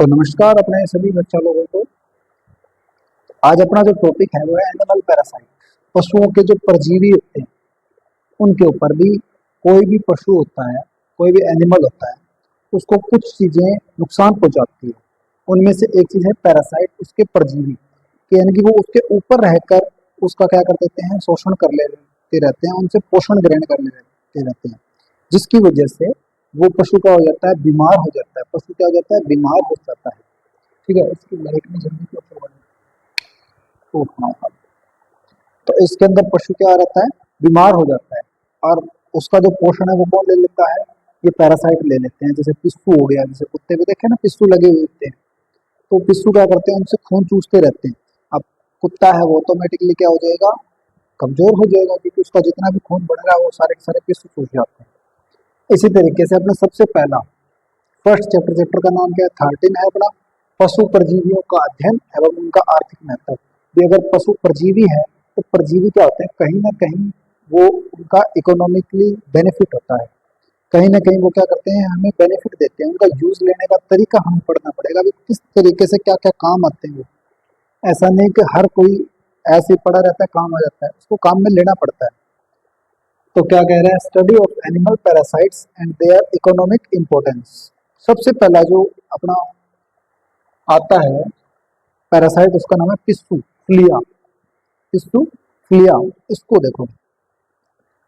तो नमस्कार अपने सभी बच्चा लोगों को। आज अपना जो टॉपिक है वो है एनिमल पैरासाइट। पशुओं के जो परजीवी होते हैं उनके ऊपर भी, कोई भी पशु होता है, कोई भी एनिमल होता है, उसको कुछ चीजें नुकसान पहुंचाती है। उनमें से एक चीज है पैरासाइट, उसके परजीवी कि यानी कि वो उसके ऊपर रहकर उसका क्या कर देते हैं, शोषण कर लेते रहते हैं, उनसे पोषण ग्रहण कर लेते रहते हैं, जिसकी वजह से वो पशु क्या हो जाता है, बीमार हो जाता है। पशु क्या हो जाता है, बीमार हो जाता है। ठीक है, इसकी लाइट में जल्दी क्यों तो हाँ, तो इसके अंदर पशु क्या रहता है, बीमार हो जाता है। और उसका जो पोषण है वो कौन ले लेता है, ये पैरासाइट ले लेते हैं। जैसे पिस्सू हो गया, जैसे कुत्ते पे देखे ना पिस्सू लगे हुए होते हैं, तो पिस्सू क्या करते हैं, उनसे खून चूसते रहते हैं। अब कुत्ता है वो ऑटोमेटिकली क्या हो जाएगा, कमजोर हो जाएगा, क्योंकि उसका जितना भी खून बढ़ रहा है वो सारे के सारे पिस्सू चूस जाते हैं। इसी तरीके से अपना सबसे पहला फर्स्ट चैप्टर का नाम क्या है, 13 है अपना, पशु परजीवियों का अध्ययन एवं उनका आर्थिक महत्व। भी अगर पशु परजीवी है तो परजीवी क्या होते हैं, कहीं ना कहीं वो उनका इकोनॉमिकली बेनिफिट होता है, कहीं ना कहीं वो क्या करते हैं, हमें बेनिफिट देते हैं। उनका यूज लेने का तरीका हमें पढ़ना पड़ेगा, भी किस तरीके से क्या क्या काम आते हैं वो। ऐसा नहीं कि हर कोई ऐसे ही पड़ा रहता है, काम आ जाता है, उसको काम में लेना पड़ता है। तो क्या कह रहे हैं, study of animal parasites and their economic importance. सबसे पहला जो अपना आता है पैरासाइट, उसका नाम है पिस्सू फ्लिया। पिस्सू फ्लिया, इसको देखो।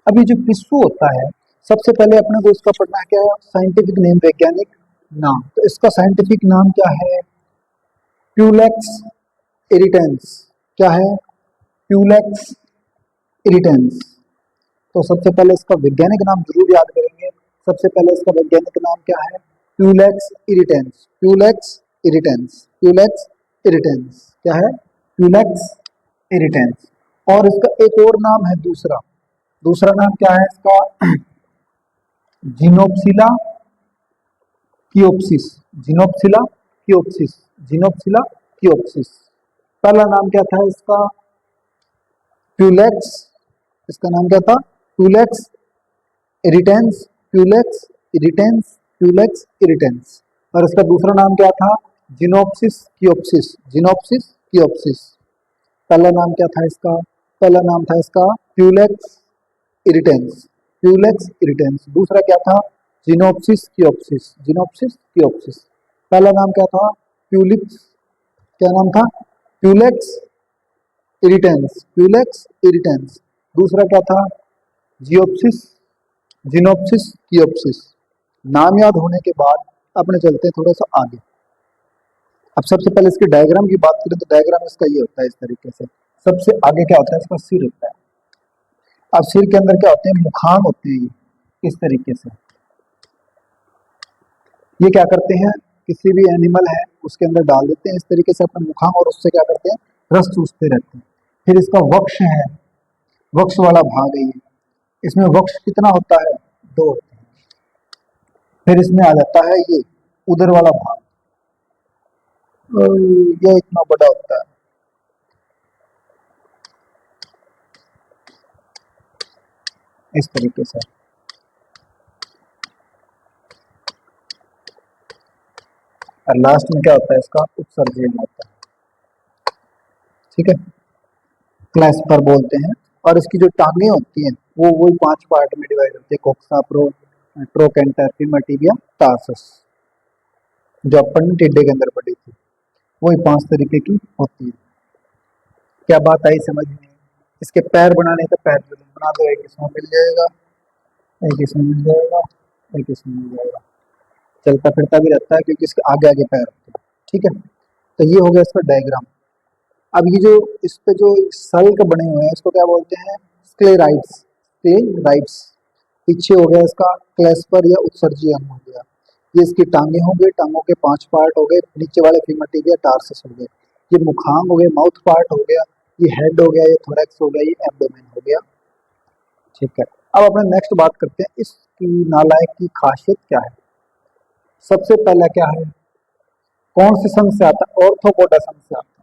अभी जो पिस्सू होता है, सबसे पहले अपने को इसका पढ़ना है क्या है, साइंटिफिक नेम, वैज्ञानिक नाम। तो इसका साइंटिफिक नाम क्या है, प्यूलेक्स इरिटेंस। क्या है, प्यूलेक्स इरिटेंस। तो सबसे पहले इसका वैज्ञानिक नाम जरूर याद करेंगे। सबसे पहले इसका वैज्ञानिक नाम क्या है, प्यूलेक्स इरिटेंस। प्यूलेक्स इरिटेंस, प्यूलेक्स इरिटेंस क्या है, प्यूलेक्स इरिटेंस। और इसका एक और नाम है दूसरा, दूसरा नाम क्या है इसका, जिनोप्सिला कियोप्सिस। जिनोप्सिला कियोप्सिस, जिनोप्सिला कियोप्सिस। पहला नाम क्या था इसका, प्यूलेक्स, इसका नाम क्या था, प्यूलेक्स इरिटेंस, प्यूलेक्स इरिटेंस, प्यूलेक्स इरिटेंस। और इसका दूसरा नाम क्या था, जिनोप्सिस कियोप्सिस, जिनोप्सिस कियोप्सिस। पहला नाम क्या था इसका, पहला नाम था इसका प्यूलेक्स इरिटेंस, प्यूलेक्स इरिटेंस। दूसरा क्या था, जिनोप्सिस कियोप्सिस, जिनोप्सिस कियोप्सिस। पहला नाम क्या था, प्यूलिक्स, क्या नाम था, प्यूलेक्स इरिटेंस, प्यूलेक्स इरिटेंस। दूसरा क्या था, जियोप्सिस, जिनोप्सिस कियोप्सिस। नाम याद होने के बाद अपने चलते हैं थोड़ा सा आगे। अब सबसे पहले इसके डायग्राम की बात करें तो डायग्राम इसका ये होता है, इस तरीके से। सबसे आगे क्या होता है, इसका सिर होता है। अब सिर के अंदर क्या होते हैं, मुखांग होते हैं, ये इस तरीके से। ये क्या करते हैं, किसी भी एनिमल है उसके अंदर डाल देते हैं इस तरीके से अपने मुखांग, और उससे क्या करते हैं, रस चूसते रहते हैं। फिर इसका वक्ष है, वक्ष वाला भाग है ये, इसमें वक्ष कितना होता है, 2 होते हैं। फिर इसमें आ जाता है ये उदर वाला भाग, ये इतना बड़ा होता है। इस तरीके से। और लास्ट में क्या होता है, इसका उत्सर्जन होता है। ठीक है, क्लैस्पर बोलते हैं। और इसकी जो टांगे होती हैं वो वही 5 पार्ट में डिवाइड होती है, coxa, pro, trochanter, femur, tibia, tarsus. जो अपन ने टिड्डे के अंदर पढ़ी थी, वही 5 तरीके की होती है। क्या बात आई समझ में, इसके पैर बनाने तो पैर बना दो, एक इसमें मिल जाएगा, एक इसमें मिल जाएगा, एक इसमें मिल जाएगा। चलता फिरता भी रहता है क्योंकि इसके आगे आगे पैर होते हैं। ठीक है, तो ये हो गया इसका डायग्राम। अब ये जो इस पे जो सल्क बने हुए हैं इसको क्या बोलते हैं, स्क्लेराइड्स, स्क्लेराइड्स। पीछे हो गया इसका क्लैस्पर या उत्सर्जी अंग हो गया। ये इसकी टांगे हो गए, टांगों के 5 पार्ट हो गए, नीचे वाले फीमर, टिबिया, टार्सस हो गए। ये मुखांग हो गए, माउथ पार्ट हो गया, ये हेड हो गया, ये थोरैक्स हो गया, ये एब्डोमेन हो गया। ठीक है, अब अपने नेक्स्ट बात करते हैं, इसकी नालायक की खासियत क्या है। सबसे पहला क्या है, कौन से संघ से आता है, ऑर्थोपोडा संघ से आता है।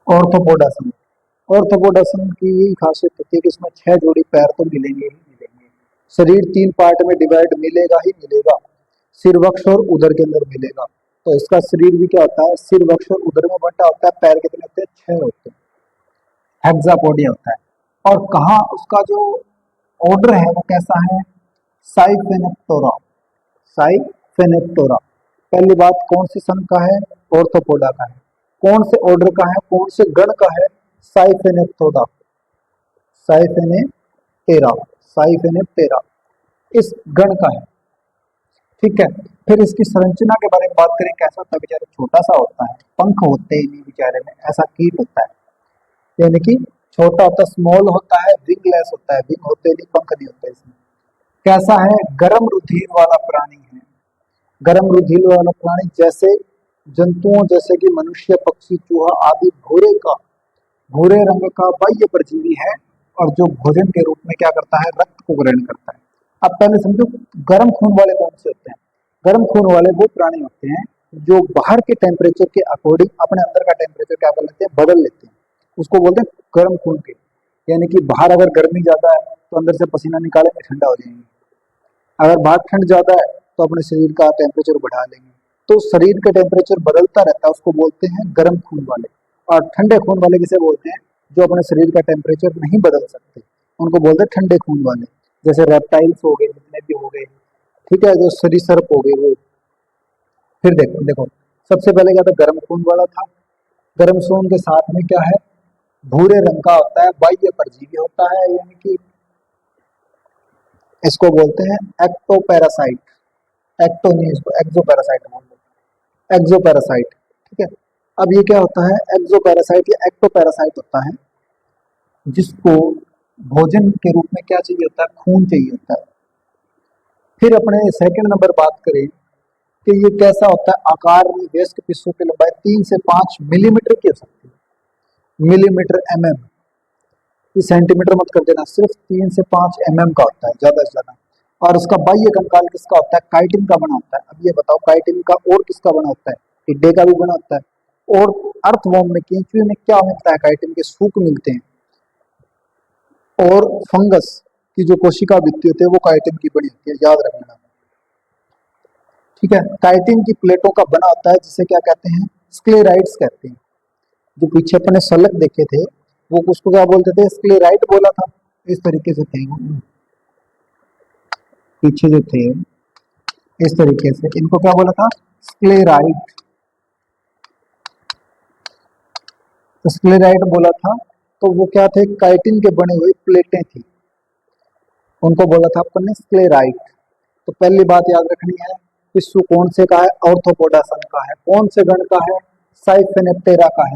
ऑर्थोपोडा संघ, ऑर्थोपोडा संघ की यही खासियत होती है कि इसमें 6 जोड़ी पैर तो मिलेंगे ही मिलेंगे। शरीर 3 पार्ट में डिवाइड मिलेगा ही मिलेगा, सिर, वक्ष और उदर के अंदर मिलेगा। तो इसका शरीर भी क्या होता है, सिर वक्ष और उदर में बंटा होता है। पैर कितने होते हैं, 6 होते हैं, हेक्सापोडिया होता है। और कहाँ उसका जो ऑर्डर है वो कैसा है, साइफेनेप्टोरा, साइफेनेप्टोरा। पहली बात कौन सी संघ का है, ऑर्थोपोडा का है। कौन से ऑर्डर का है, कौन से गण का है, साइफेनेप्टोरा, साइफेनेप्टेरा, साइफेनेप्टेरा इस गण का है। ठीक है, फिर इसकी संरचना के बारे में बात करें, कैसा होता है, बेचारे छोटा सा होता है, पंख होते ही नहीं बेचारे में, ऐसा कीट होता है, यानी कि छोटा होता है, स्मॉल होता है, विंगलेस होता है, विंग होते नहीं, पंख नहीं होते इसमें। कैसा है, गर्म रुधिर वाला प्राणी है। गर्म रुधिर वाला प्राणी जैसे जंतुओं, जैसे कि मनुष्य, पक्षी, चूहा आदि भूरे रंग का बाह्य परजीवी है, और जो भोजन के रूप में क्या करता है, रक्त को ग्रहण करता है। अब पहले समझो गर्म खून वाले कौन से होते हैं। गर्म खून वाले वो प्राणी होते हैं जो बाहर के टेम्परेचर के अकॉर्डिंग अपने अंदर का टेम्परेचर क्या कर लेते हैं, बदल लेते हैं, उसको बोलते हैं गर्म खून के। यानी कि बाहर अगर गर्मी ज्यादा है तो अंदर से पसीना निकालेंगे, ठंडा हो जाएंगे। अगर बाहर ठंड ज्यादा है तो अपने शरीर का टेम्परेचर बढ़ा लेंगे। तो शरीर का टेम्परेचर बदलता रहता है, उसको बोलते हैं गर्म खून वाले। और ठंडे खून वाले किसे बोलते हैं, जो अपने शरीर का टेम्परेचर नहीं बदल सकते, उनको बोलते हैं ठंडे खून वाले। जैसे रेप्टाइल्स हो गए, जितने भी हो गए, ठीक है, जो सरीसृप हो गए वो। फिर देखो देखो सबसे पहले क्या था, गर्म खून वाला था। गर्म खून के साथ में क्या है, भूरे रंग का होता है, बाह्य परजीवी होता है, यानी कि इसको बोलते हैं एक्टोपैरासाइट। एक्टो नहीं, इसको एक्सोपैरासाइट बोलते हैं, एक्सोपैरासाइट। ठीक है, अब ये क्या होता है, एक्सोपैरासाइट या एक्टोपैरासाइट होता है, जिसको भोजन के रूप में क्या चाहिए होता है, खून चाहिए होता है। फिर अपने सेकंड नंबर बात करें कि ये कैसा होता है, आकार में वयस्क पिस्सू की लंबाई 3 से 5 मिलीमीटर की हो सकती है, मिलीमीटर mm, ये सेंटीमीटर मत कर देना, सिर्फ 3 से 5 mm का होता है, ज्यादा से ज्यादा। और उसका बाह्य कंकाल किसका होता है, काइटिन का बना होता है। अब ये बताओ काइटिन का और किसका बना होता है, टिड्डे का भी बना होता है। और अर्थवॉर्म में, केंचुए में क्या मिलता है, काइटिन के सूक मिलते हैं। और फंगस की जो कोशिका भित्ति होती है वो काइटिन की बनी होती है, याद रखना। ठीक है, काइटिन की प्लेटों का बना होता है, जिसे क्या कहते हैं, स्क्लेराइड्स कहते हैं। जो पीछे अपने सलक देखे थे वो उसको क्या बोलते थे, स्क्लेराइड बोला था। इस तरीके से थे वो, पीछे जो थे इस तरीके से, इनको क्या बोला था, स्क्लेराइड। तो स्क्लेराइड बोला था, तो वो क्या थे, काइटिन के बने हुए प्लेटें थी, उनको बोला था अपन ने स्क्लेराइड। तो पहली बात याद रखनी है, पिस्सू कौन से का है, ऑर्थोपोडा संघ का है। कौन से गण का है, साइफेनेप्टेरा का है।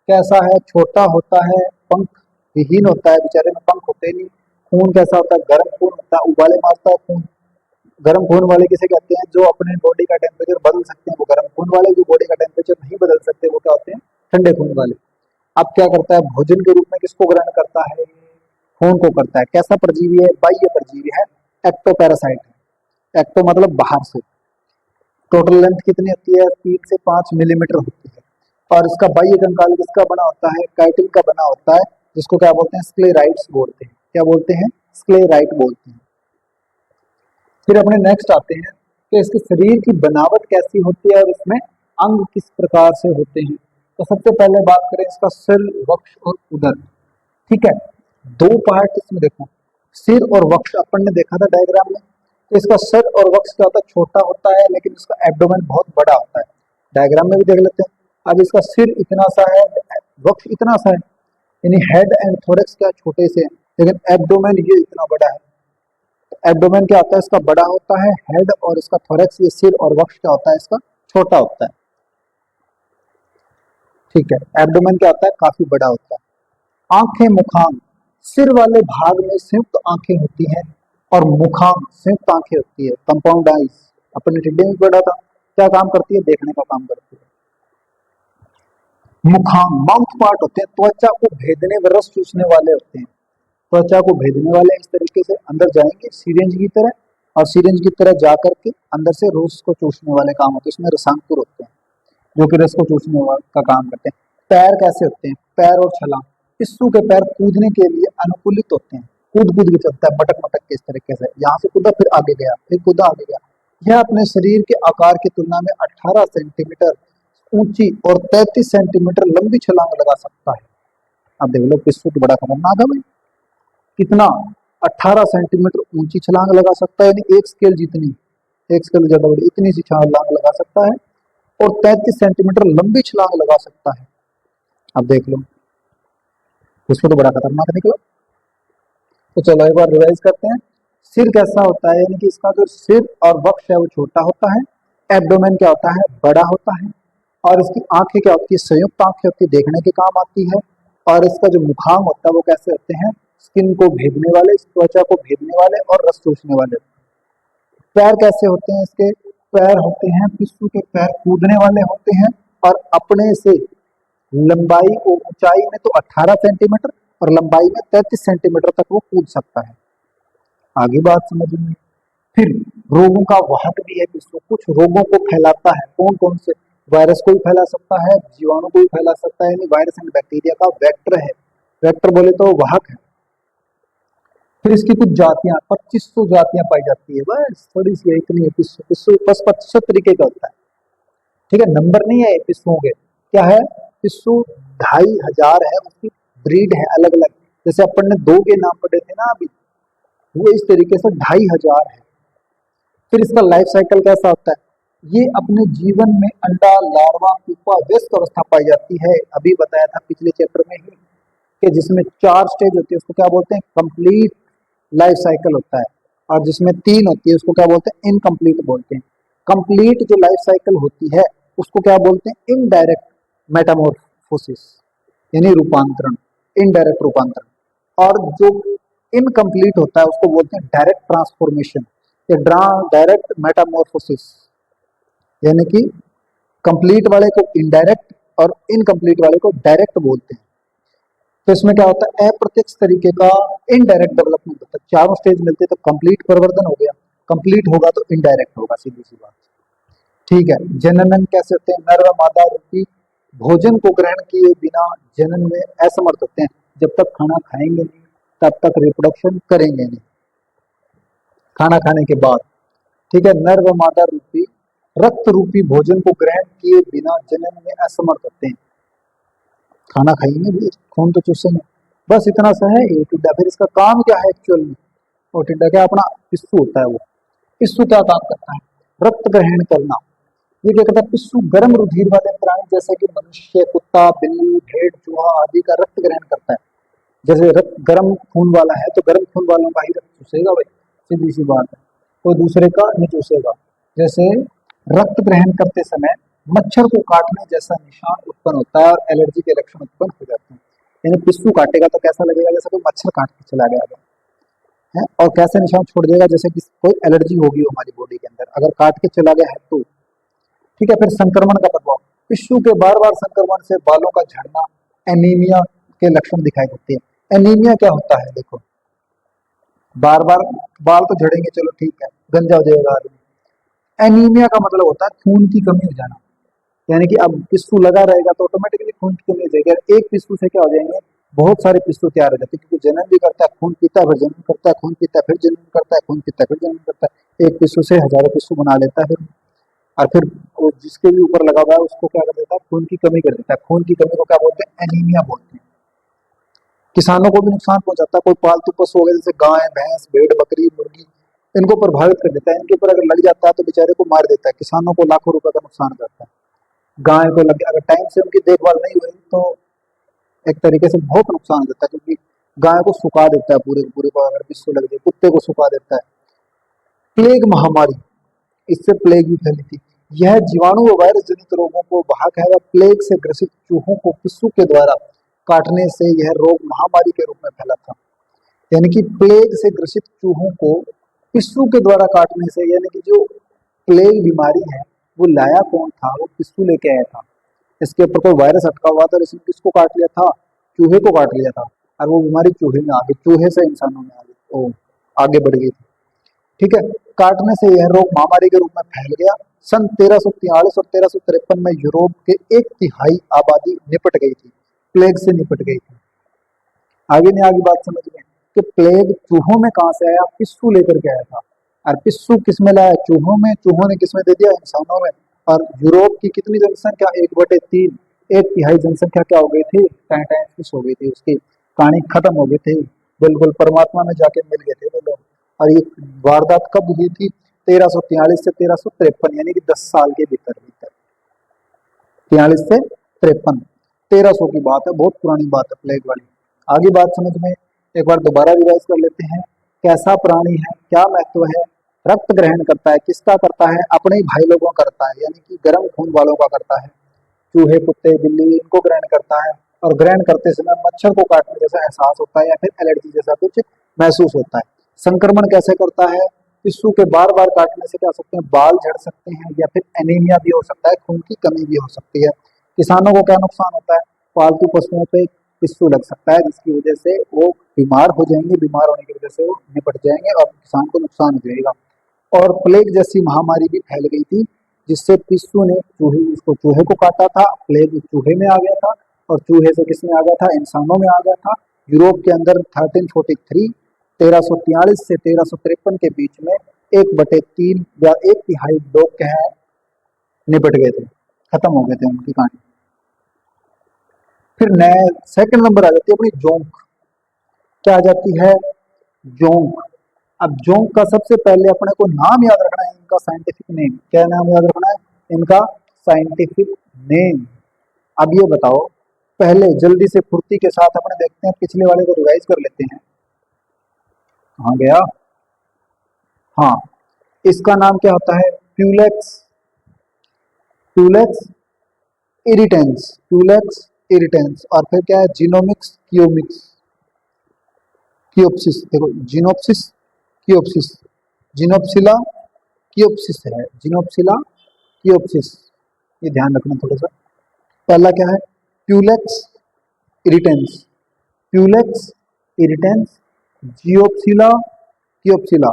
कैसा है, छोटा होता है, पंख विहीन होता है, बेचारे में पंख होते नहीं। खून कैसा होता है, गर्म खून होता है, उबाले मारता है खून। गर्म खून वाले किसे कहते हैं, जो अपने बॉडी का टेम्परेचर बदल सकते हैं वो गर्म खून वाले, जो बॉडी का टेम्परेचर नहीं बदल सकते वो क्या होते हैं, ठंडे खून वाले। अब क्या करता है, भोजन के रूप में किसको ग्रहण करता है, खून को करता है। कैसा परजीवी है, बाह्य परजीवी है, एक्टोपैरासाइट है। एक्टो मतलब बाहर से। टोटल लेंथ कितनी होती है, 3 से 5 मिलीमीटर होती है। और इसका बाह्य कंकाल किसका बना होता है, काइटिन का बना होता है, जिसको क्या बोलते हैं, स्क्लेराइड्स बोलते हैं। क्या बोलते हैं, स्क्लेराइट बोलते हैं। फिर अपने नेक्स्ट आते हैं कि इसके शरीर की बनावट कैसी होती है और इसमें अंग किस प्रकार से होते हैं। तो सबसे पहले बात करें इसका सिर, वक्ष और उदर। ठीक है, दो पार्ट इसमें देखो, सिर और वक्ष अपन ने देखा था डायग्राम में। तो इसका सिर और वक्ष क्या होता है, छोटा होता है, लेकिन इसका एब्डोमेन बहुत बड़ा होता है। डायग्राम में भी देख लेते हैं। अब इसका सिर इतना सा है, वक्ष इतना सा है, यानी हेड एंड थोरेक्स क्या छोटे से हैं, लेकिन एब्डोमेन ये इतना बड़ा है। एब्डोमेन क्या होता है, इसका बड़ा होता है हेड, और इसका थोरेक्स, ये सिर और वक्ष क्या होता है, इसका छोटा होता है। ठीक है, एब्डोमेन क्या होता है, काफी बड़ा होता है। आंखें, मुखांग, सिर वाले भाग में संयुक्त आंखें होती हैं, और मुखांग संयुक्त आंखें होती है, कंपाउंड आईज। अपने टिड्डे में पढ़ा था, क्या काम करती है, देखने का काम करती है। मुखांग माउथ पार्ट होते हैं, त्वचा को भेदने व रस चूसने वाले होते हैं। त्वचा को भेदने वाले इस तरीके से अंदर जाएंगे सिरिंज की तरह, और सिरिंज की तरह जा करके अंदर से रस को चूसने वाले काम होते हैं। इसमें रसांकुर होते हैं जो कि रस को चूसने का काम करते हैं। पैर कैसे होते हैं, पैर और छलांग, पिस्सू के पैर कूदने के लिए अनुकूलित होते हैं, कूद कूद के चलता है, मटक मटक के इस तरीके से, यहाँ से कूदा फिर आगे गया, फिर कूदा आगे गया। यह अपने शरीर के आकार की तुलना में 18 सेंटीमीटर ऊंची और 33 सेंटीमीटर लंबी छलांग लगा सकता है। अब देख लो पिस्सू तो बड़ा खतरनाक है भाई, कितना 18 सेंटीमीटर ऊंची छलांग लगा सकता है, यानी एक स्केल जितनी, एक स्केल ज्यादा बड़ी, इतनी सी छलांग लगा सकता है और 33 सेंटीमीटर लंबी छलांग लगा सकता है। अब देख लो पिस्सू तो बड़ा खतरनाक निकला। तो चलो एक बार रिवाइज करते हैं। सिर कैसा होता है, यानी कि इसका जो सिर और वक्ष है वो छोटा होता है। एब्डोमेन क्या होता है, बड़ा होता है। और इसकी आंखें क्या होती है, संयुक्त आंखें होती है, देखने के काम आती है। और इसका जो मुखांग होता है वो कैसे होते हैं, स्किन को भेदने वाले, त्वचा को भेदने वाले और रस चूसने वाले। पैर कैसे होते हैं इसके, पैर होते हैं पिस्सू के पैर कूदने वाले होते हैं और अपने से लंबाई और ऊंचाई में तो 18 सेंटीमीटर और लंबाई में 33 सेंटीमीटर तक वो कूद सकता है। आगे बात समझ में। फिर रोगों का वाहक भी है पिस्सू, कुछ रोगों को फैलाता है। कौन कौन से, वायरस को भी फैला सकता है, जीवाणु को भी फैला सकता है, यानी वायरस एंड बैक्टीरिया का वेक्टर है। वेक्टर बोले तो वाहक है। फिर इसकी कुछ जातियां, 2500 जातियां पाई जाती है, बस थोड़ी सी है, इतनी है पिस्सू। पिस्सू बस 2500 तरीके का होता है, ठीक है, नंबर नहीं है पिस्सुओं के। क्या है, पिस्सू 2500 है, उसकी ब्रीड है अलग अलग। जैसे अपन ने 2 के नाम पढ़े थे ना अभी, वो इस तरीके से 2500 है। फिर इसका लाइफ साइकिल कैसा होता है, ये अपने जीवन में अंडा, लार्वा, पुपा, वयस्क अवस्था पाई जाती है। अभी बताया था पिछले चैप्टर में ही कि जिसमें 4 स्टेज होती है उसको क्या बोलते हैं, कंप्लीट लाइफ साइकिल होता है। और जिसमें 3 होती है उसको क्या बोलते हैं, इनकम्प्लीट बोलते हैं। कंप्लीट जो लाइफ साइकिल होती है उसको क्या बोलते हैं, इनडायरेक्ट मेटामॉर्फोसिस, यानी रूपांतरण, इनडायरेक्ट रूपांतरण। और जो इनकम्प्लीट होता है उसको बोलते हैं डायरेक्ट ट्रांसफॉर्मेशन या डायरेक्ट मेटामॉर्फोसिस, यानी कि कंप्लीट वाले को इनडायरेक्ट और इनकम्प्लीट वाले को डायरेक्ट बोलते हैं। तो इसमें क्या होता है, अप्रत्यक्ष तरीके का इनडायरेक्ट डेवलपमेंट होता है। चारों स्टेज मिलते तो कंप्लीट परिवर्तन हो गया, कंप्लीट होगा तो इनडायरेक्ट होगा, सीधी सी बात, ठीक है। जननन कैसे होते हैं, नर व मादा रूपी भोजन को ग्रहण किए बिना जनन में असमर्थ होते हैं। जब तक खाना खाएंगे नहीं तब तक रिप्रोडक्शन करेंगे नहीं, खाना खाने के बाद, ठीक है। नर व मादा रूपी रक्त रूपी भोजन को ग्रहण किए बिना जनन में असमर्थ होते हैं। खाना खाएंगे भी, खून तो चूसेंगे, बस इतना सा है ये टिड्डा। फिर इसका काम क्या है एक्चुअल में, और टिड्डा क्या अपना पिस्सू होता है। वो पिस्सू क्या काम करता है, रक्त ग्रहण करना। ये क्या करता है, पिस्सू गर्म रुधिर वाले प्राणी जैसे कि मनुष्य, कुत्ता, बिल्ली, भेड़, चूहा आदि का रक्त ग्रहण करता है। जैसे रक्त गर्म खून वाला है तो गर्म खून वालों का ही रक्त चूसेगा भाई, सीधी सी बात है, कोई दूसरे का नहीं चूसेगा। जैसे रक्त ग्रहण करते समय मच्छर को काटने जैसा निशान उत्पन्न होता है और एलर्जी के लक्षण उत्पन्न हो जाते हैं। यानी पिस्सू काटेगा तो कैसा लगेगा, जैसे कोई मच्छर काट के चला गया है, और कैसे निशान छोड़ देगा, जैसे कि कोई एलर्जी होगी हमारी बॉडी के अंदर अगर काट के चला गया है तो, ठीक है। फिर संक्रमण का प्रभाव, पिस्सू के बार बार संक्रमण से बालों का झड़ना, एनीमिया के लक्षण दिखाई देते हैं। एनीमिया क्या होता है, देखो बार बार बाल तो झड़ेंगे, चलो ठीक है, गंजा हो जाएगा आदमी। एनीमिया का मतलब होता है खून की कमी हो जाना, यानी कि अब पिस्सू लगा रहेगा तो ऑटोमेटिकली खून की कमी हो जाएगी। और एक पिस्सू से क्या हो जाएंगे, बहुत सारे पिस्सू तैयार हो जाते हैं, क्योंकि जनन भी करता है, खून पीता है, फिर जनन करता है, खून पीता है, फिर जनन करता है, खून पीता है, फिर जनन करता है। एक पिस्सू से हजारों पिस्सू बना लेता है। और फिर वो जिसके भी ऊपर लगा हुआ है उसको क्या कर देता है, खून की कमी कर देता है। खून की कमी को क्या बोलते हैं, एनीमिया बोलते हैं। किसानों को भी नुकसान पहुंचाता है, कोई पालतू पशु हो गए जैसे गाय, भैंस, भेड़, बकरी, मुर्गी, इनको प्रभावित कर देता है। इनके ऊपर अगर लग जाता है तो बेचारे को मार देता है, किसानों को लाखों रुपए का नुकसान करता है। गाय को लग, अगर टाइम से उनकी देखभाल नहीं हुई तो एक तरीके से बहुत नुकसान देता है, क्योंकि गाय को सुखा देता है पूरे पूरे को, अगर पिस्सू लग जाए, कुत्ते को सुखा देता है। प्लेग महामारी, इससे प्लेग भी फैली थी। यह जीवाणु व वायरस जनित रोगों को वाहक है। वह प्लेग से ग्रसित चूहों को पिस्सू के द्वारा काटने से यह रोग महामारी के रूप में फैला था। यानी कि प्लेग से ग्रसित चूहों को पिस्सू के द्वारा काटने से, यानी कि जो प्लेग बीमारी है वो लाया कौन था, वो पिस्सू लेके आया था। इसके ऊपर कोई वायरस अटका हुआ था और इसने किसको काट लिया था, चूहे को काट लिया था। और वो बीमारी चूहे में आ गई, चूहे से इंसानों में आ गई, ओ आगे बढ़ गई थी, ठीक है। काटने से यह रोग महामारी के रूप में फैल गया। सन 1343 और 1353 में यूरोप के 1/3 आबादी निपट गई थी, प्लेग से निपट गई थी। आगे नहीं आगे बात समझ में कि प्लेग चूहों में कहां से आया, पिस्सू लेकर के आया था। और पिस्सू किस में लाया? चूहों में। चूहों ने किस में दे दिया? इंसानों में। और यूरोप की कितनी जनसंख्या? 1/3। 1/3 जनसंख्या क्या हो गई थी? टैंटैंस हो गई थी, उसकी कहानी खत्म हो गई थी, बिल्कुल परमात्मा में जाके मिल गए थे वो लोग। और ये वारदात कब हुई थी? 1343 से 1353, यानी कि 10 साल के भीतर भीतर। 43 से 53, 1300 की बात है, बहुत पुरानी बात है प्लेग वाली। आगे बात समझ में, एक बार दोबारा रिवाइज कर लेते हैं। कैसा प्राणी है, क्या महत्व है? रक्त ग्रहण करता है, किसका करता है? अपने ही भाई लोगों का करता है, यानी कि गर्म खून वालों का करता है। चूहे, कुत्ते, बिल्ली, इनको ग्रहण करता है। और ग्रहण करते समय मच्छर को काटने जैसा एहसास होता है या फिर एलर्जी जैसा कुछ महसूस होता है। संक्रमण कैसे करता है? पिस्सू के बार बार काटने से क्या हो सकते हैं? बाल झड़ सकते हैं, या फिर एनीमिया भी हो सकता है, खून की कमी भी हो सकती है। किसानों को क्या नुकसान होता है? पालतू पशुओं पे पिस्सू लग सकता है, जिसकी वजह से वो बीमार हो जाएंगे, बीमार होने की वजह से वो निपट जाएंगे और किसान को नुकसान हो जाएगा। और प्लेग जैसी महामारी भी फैल गई थी, जिससे पिस्सू ने चूहे को काटा था, प्लेग चूहे में आ गया था, और चूहे से किसमें आ गया था? इंसानों में आ गया था। यूरोप के अंदर 1343, 1343 से 1353 के बीच में 1/3 या 1/3 लोग क्या है, निपट गए थे, खत्म हो गए थे उनकी कहानी। फिर नए सेकंड नंबर आ जाती है अपनी जोंक। क्या आ जाती है? जोंक। अब जोंक का सबसे पहले अपने को नाम याद रखना है, इनका साइंटिफिक नेम। क्या नाम याद रखना है? इनका साइंटिफिक नेम। अब ये बताओ, पहले जल्दी से फुर्ती के साथ अपने देखते हैं, पिछले वाले को रिवाइज कर लेते हैं। कहाँ गया? हाँ, इसका नाम क्या होता है? प्यूलेक्स। प्यूलेक्स इरिटेंस। प्यूलेक्स इरिटेंस। और फिर क्या है? जीनोमिक्स कियोमिक्स कियोप्सिस। देखो, जीनोप्सिस कियोप्सिस, जीनोप्सिला कियोप्सिस है, जीनोप्सिला कियोप्सिस। ये ध्यान रखना थोड़ा सा। पहला क्या है? प्यूलेक्स इरिटेंस। प्यूलेक्स इरिटेंस, जियोप्सिला कियोप्सिला,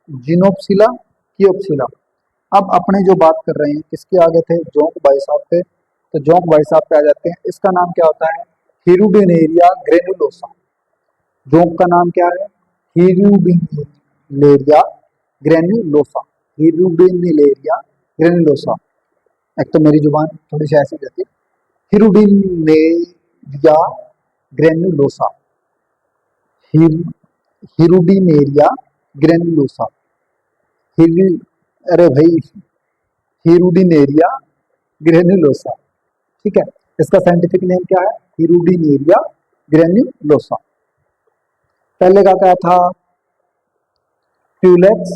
जीनोप्सिला कियोप्सिला। अब अपने जो बात कर रहे हैं किसके आगे थे? जोंक भाई साहब थे। तो जोंक भाई साहब पे आ जाते हैं। इसका नाम क्या होता है? Hirudinaria granulosa. जोंक का नाम क्या है? Hirudinaria granulosa. Hirudinaria granulosa. एक तो मेरी जुबान थोड़ी सी ऐसी रहती है। Hirudinaria granulosa. Hirudinaria granulosa. हिरु अरे भाई, हिरुडिनेरिया ग्रेनुलोसा। ठीक है, इसका साइंटिफिक नेम क्या है? Hirudinaria granulosa. पहले का क्या था? प्यूलेक्स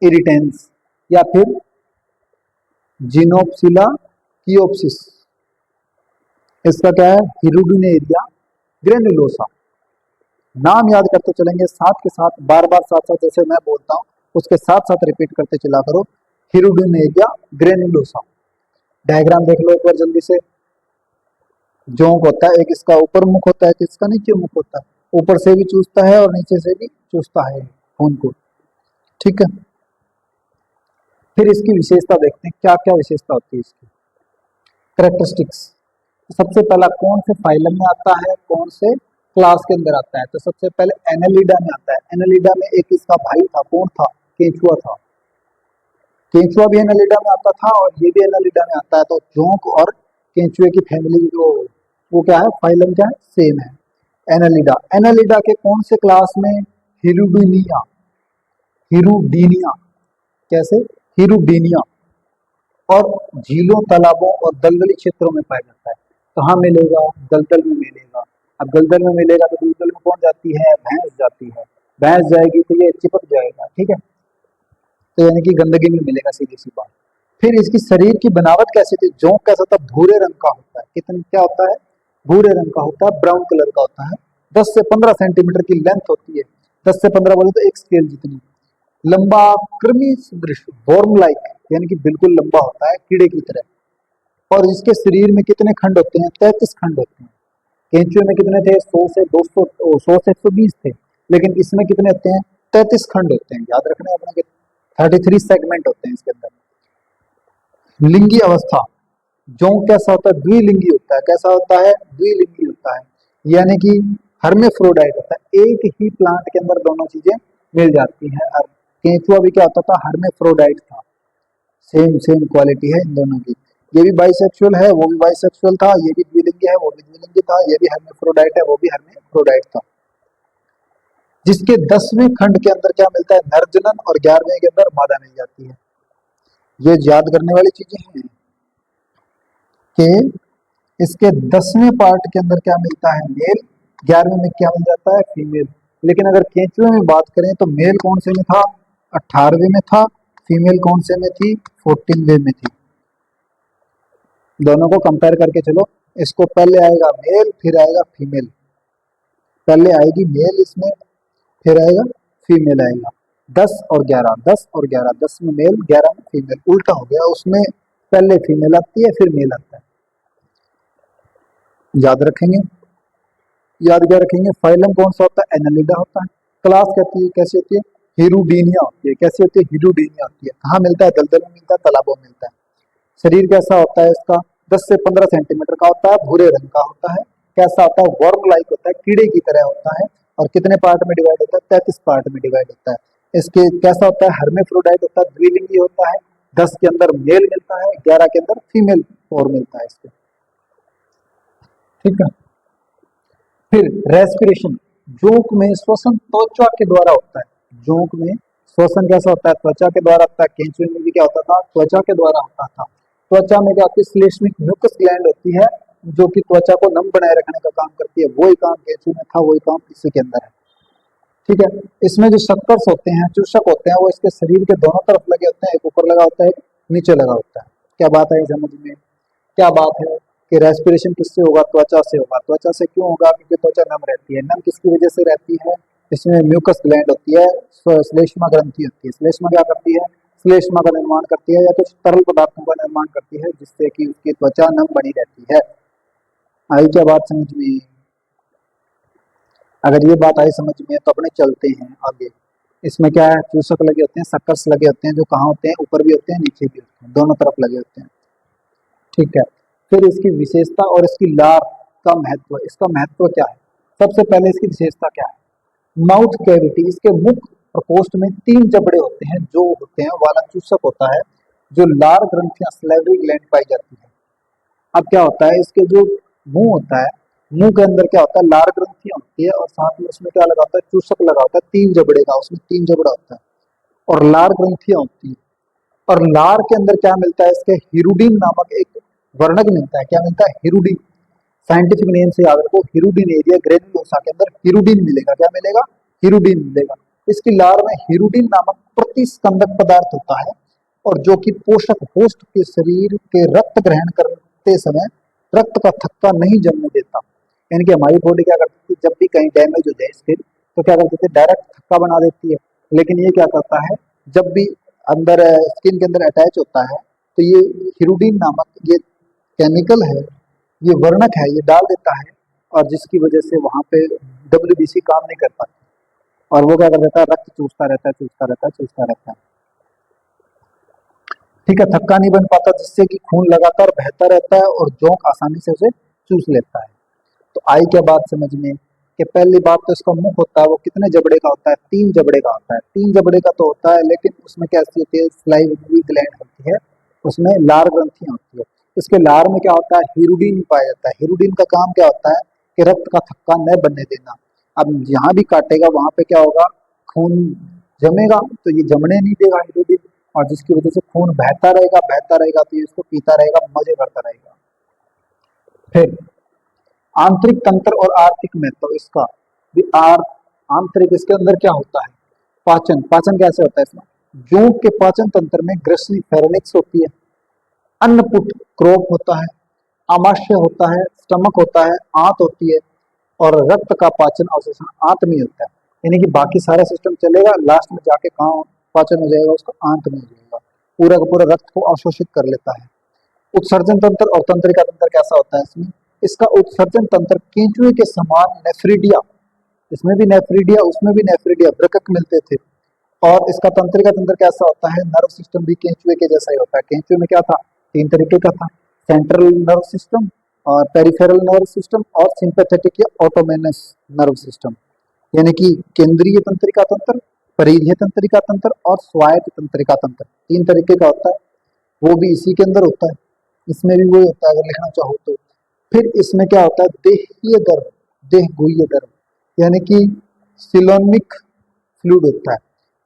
इरिटेंस या फिर जीनोप्सिला कियोप्सिस। इसका क्या है? Hirudinaria granulosa. नाम याद करते चलेंगे साथ के साथ, बार बार साथ साथ जैसे मैं बोलता हूँ उसके साथ साथ रिपीट करते चला करो। Hirudinaria granulosa. डायग्राम देख लो एक बार जल्दी से। जोंक होता है एक, इसका ऊपर मुख होता है, किसका नीचे मुख होता है। ऊपर से भी चूसता है और नीचे से भी चूसता है खून को। ठीक है, फिर इसकी विशेषता देखते हैं, क्या क्या विशेषता होती है इसकी। करेक्टरिस्टिक्स। सबसे पहला कौन से फाइलम में आता है, कौन से क्लास के अंदर आता है? तो सबसे पहले एनालिडा में आता है। एनालिडा में एक इसका भाई था, कौन था? केंचुआ था। केंचुआ भी एनालिडा में आता था और ये भी एनालिडा में आता है। तो जोंक और केंचुए की फैमिली जो वो क्या है, फाइलम क्या है, सेम है, एनालिडा। एनालिडा के कौन से क्लास में? हिरुडिनिया। हिरुडीनिया। कैसे? हिरुडीनिया। और झीलों, तालाबों और दलदली क्षेत्रों में पाया जाता है। कहाँ मिलेगा? दलदल में मिलेगा। अब दलदल में मिलेगा तो दलदल में कौन जाती है? भैंस जाती है। भैंस जाएगी तो ये चिपक जाएगा। ठीक है, तो यानी कि गंदगी में मिलेगा, सीधी सी बात। फिर इसकी शरीर की बनावट कैसी थी? जोंक कैसा था? भूरे रंग का होता है। कितने क्या होता है? भूरे रंग का होता है, ब्राउन कलर का होता है। 10 से 15 सेंटीमीटर की लेंथ होती है। 10 से 15 बोले तो एक स्केल जितनी। लंबा, कृमि सदृश, वर्म लाइक, यानी कि बिल्कुल लंबा होता है, कीड़े की तरह। और इसके शरीर में कितने खंड होते हैं? 33 खंड होते हैं। केंचुए में कितने थे? 100 से 200, 100 से 120 थे। लेकिन इसमें कितने होते हैं? 33 खंड होते हैं। याद रखना है अपने, 33 सेगमेंट होते हैं इसके अंदर। लिंगी अवस्था। जोंक कैसा होता है? द्विलिंगी होता है। कैसा होता है? द्विलिंगी होता है, यानी कि हर्मेफ्रोडाइट होता है। एक ही प्लांट के अंदर दोनों चीजें मिल जाती हैं। केंचुआ भी क्या होता था, हर्मेफ्रोडाइट था। सेम सेम क्वालिटी है इन दोनों की। ये भी बाइसेक्सुअल है, वो भी बाइसेक्सुअल था, ये भी द्विलिंगी है, वो भी द्विलिंगी था, ये भी हर्मेफ्रोडाइट है, वो भी हर्मेफ्रोडाइट था। जिसके 10वें खंड के अंदर क्या मिलता है, नरजनन, और 11वें के अंदर मादा मिल जाती है। ये याद करने वाली चीजें हैं कि इसके 10वें पार्ट के अंदर क्या मिलता है, मेल, 11वें में क्या मिल जाता है, फीमेल। लेकिन अगर केंचुए में बात करें तो मेल कौन से में था, 18वें में था, फीमेल कौन से में थी, 14वें में थी। दोनों को कंपेयर करके चलो, इसको पहले आएगा मेल, फिर आएगा फीमेल। पहले आएगी मेल इसमें, फिर आएगा फीमेल आएगा। 10 और 11, 10 और 11, 10 में मेल, 11 में फीमेल, उल्टा हो गया। उसमें पहले फीमेल आती है, फिर मेल आता है। याद रखेंगे, याद क्या रखेंगे, फाइलम कौन सा होता है, एनालिडा होता है। क्लास कहती है कैसी होती है, हिरुडीनिया होती है। कैसी होती है, हिरुडीनिया होती है। कहाँ मिलता है, दलदल में मिलता है, तालाबों में मिलता है। शरीर कैसा होता है इसका, 10 से 15 सेंटीमीटर का होता है, भूरे रंग का होता है। कैसा होता है, वर्म लाइक होता है, कीड़े की तरह होता है। और कितने पार्ट में डिवाइड होता है, 33 पार्ट में डिवाइड होता है। इसके कैसा होता है, हर्मेफ्रोडाइट होता है, द्विलिंगी होता है। 10 के अंदर मेल मिलता है, 11 के अंदर फीमेल और मिलता है इसके। ठीक है। फिर रेस्पिरेशन, जोंक में श्वसन त्वचा के द्वारा होता है। जोंक में श्वसन कैसा होता है, त्वचा के द्वारा होता है। केंचुए में भी क्या होता था, त्वचा के द्वारा होता था। त्वचा में क्या होती है, श्लेष्मिक म्यूकस ग्लैंड होती है, जो कि त्वचा को नम बनाए रखने का काम करती है। वही काम केंचुए में था, वही काम इसी के अंदर है। ठीक है। इसमें जो शक्कर्स होते हैं, चूषक होते हैं, वो इसके शरीर के दोनों तरफ लगे होते हैं। एक ऊपर लगा होता है, एक नीचे लगा होता है। क्या बात है समझ में, क्या बात है कि रेस्पिरेशन किससे होगा, त्वचा से होगा। त्वचा से क्यों होगा, क्योंकि त्वचा नम रहती है। नम किसकी वजह से रहती है, इसमें म्यूकस ग्लैंड होती है, श्लेष्मा ग्रंथि होती है। श्लेष्मा क्या करती है, श्लेष्मा का निर्माण करती है, या कुछ तरल पदार्थों का निर्माण करती है, जिससे कि उसकी त्वचा नम बनी रहती है। आई क्या बात समझ में, अगर ये बात आई समझ में तो अपने चलते हैं आगे। इसमें क्या है, चूसक लगे होते हैं, सक्कर्स लगे होते हैं, जो कहाँ होते हैं, ऊपर भी होते हैं, नीचे भी होते हैं, दोनों तरफ लगे होते हैं। ठीक है। फिर इसकी विशेषता और इसकी लार का महत्व, इसका महत्व क्या है। सबसे पहले इसकी विशेषता क्या है, माउथ कैविटी, इसके मुख प्रकोष्ठ में 3 जबड़े होते हैं, जो होते हैं वाला चूसक होता है, जो लार ग्रंथियां स्लेवरी ग्लैंड पाई जाती है। अब क्या होता है, इसके जो मुंह होता है, मुंह के अंदर क्या होता है, लार ग्रंथियां होती है, और साथ में उसमें क्या लगा होता है, चूसक लगा होता है 3 जबड़े का, उसमें 3 जबड़ा होता है, और लार ग्रंथियां होती है। और लार के अंदर क्या मिलता है, इसके हिरुडीन नामक एक वर्णक मिलता है। क्या मिलता है, हिरुडीन। साइंटिफिक नेम से याद रखो, हिरुडीन एरिया ग्रेनुलोसा के अंदर हिरुडीन मिलेगा। क्या मिलेगा, हिरुडीन मिलेगा। इसकी लार में हिरुडीन नामक प्रतिस्कंदक पदार्थ होता है, और जो कि पोषक होस्ट के शरीर के रक्त ग्रहण करते समय रक्त का थक्का नहीं जमने देता। यानी कि हमारी बॉडी क्या करती है, जब भी कहीं डैमेज हो जाए स्किन, तो क्या करती है, डायरेक्ट थक्का बना देती है। लेकिन ये क्या करता है, जब भी अंदर स्किन के अंदर अटैच होता है, तो ये हिरुडीन नामक ये केमिकल है, ये वर्णक है, ये डाल देता है, और जिसकी वजह से वहां पे डब्ल्यूबीसी काम नहीं कर पाती, और वो क्या कर देता है, रक्त चूसता रहता है, चूसता रहता है, चूसता रहता है। ठीक है, थक्का नहीं बन पाता, जिससे कि खून लगातार बहता रहता है, और जोंक आसानी से उसे चूस लेता है। तो आई क्या बात समझ में, कि पहली बात तो इसका मुख होता है, वो कितने जबड़े का होता है, 3 जबड़े का होता है। 3 जबड़े का तो होता है, लेकिन उसमें कैसी होती है, स्लाइवरी ग्लैंड होती है, उसमें लार ग्रंथियां होती है। इसके लार में क्या होता है, हिरुडीन पाया जाता है। हिरुडीन का काम क्या होता है, कि रक्त का थक्का न बनने देना। अब जहां भी काटेगा वहां पे क्या होगा, खून जमेगा, तो ये जमने नहीं देगा हिरुडीन, और जिसकी वजह से खून बहता रहेगा, बहता रहेगा, तो ये इसको पीता रहेगा, मजे करता रहेगा। फिर आंतरिक तंत्र और आर्थिक महत्व इसका भी, आंतरिक, इसके अंदर क्या होता है, पाचन। पाचन कैसे होता है इसमें, जोंक के पाचन तंत्र में ग्रसनी फेरेनिक्स होती है, अन्नपुट क्रोप होता है, आमाशय होता है, स्टमक होता है, आंत होती है, और रक्त का पाचन अवशोषण आंत में होता है। यानी कि बाकी सारा सिस्टम चलेगा, लास्ट में जाके कहाँ पाचन हो जाएगा, उसको आंत में हो जाएगा। पूरा का पूरा रक्त को अवशोषित कर लेता है। उत्सर्जन तंत्र और तंत्रिका तंत्र कैसा होता है इसमें, इसका उत्सर्जन तंत्र केंचुए के समान नेफ्रीडिया, इसमें भी नेफ्रीडिया, उसमें भी नेफ्रीडिया, वृकक मिलते थे। और इसका तंत्रिका तंत्र कैसा होता है, नर्व सिस्टम भी केंचुए के जैसा ही होता है। केंचुए में क्या था, 3 तरीके का था, सेंट्रल नर्व सिस्टम, और पेरिफेरल नर्व सिस्टम, और सिंपैथेटिक या ऑटोमेनस नर्व सिस्टम। यानी कि केंद्रीय तंत्रिका तंत्र, परिधीय तंत्रिका तंत्र और स्वायत्त तंत्रिका तंत्र, तीन तरीके का होता है। वो भी इसी के अंदर होता है, इसमें भी वही होता है अगर लिखना चाहो तो। फिर इसमें क्या होता है, देहीय गर्भ, देहगुह्य गर्भ, यानी कि सिलोनिक फ्लूइड होता है।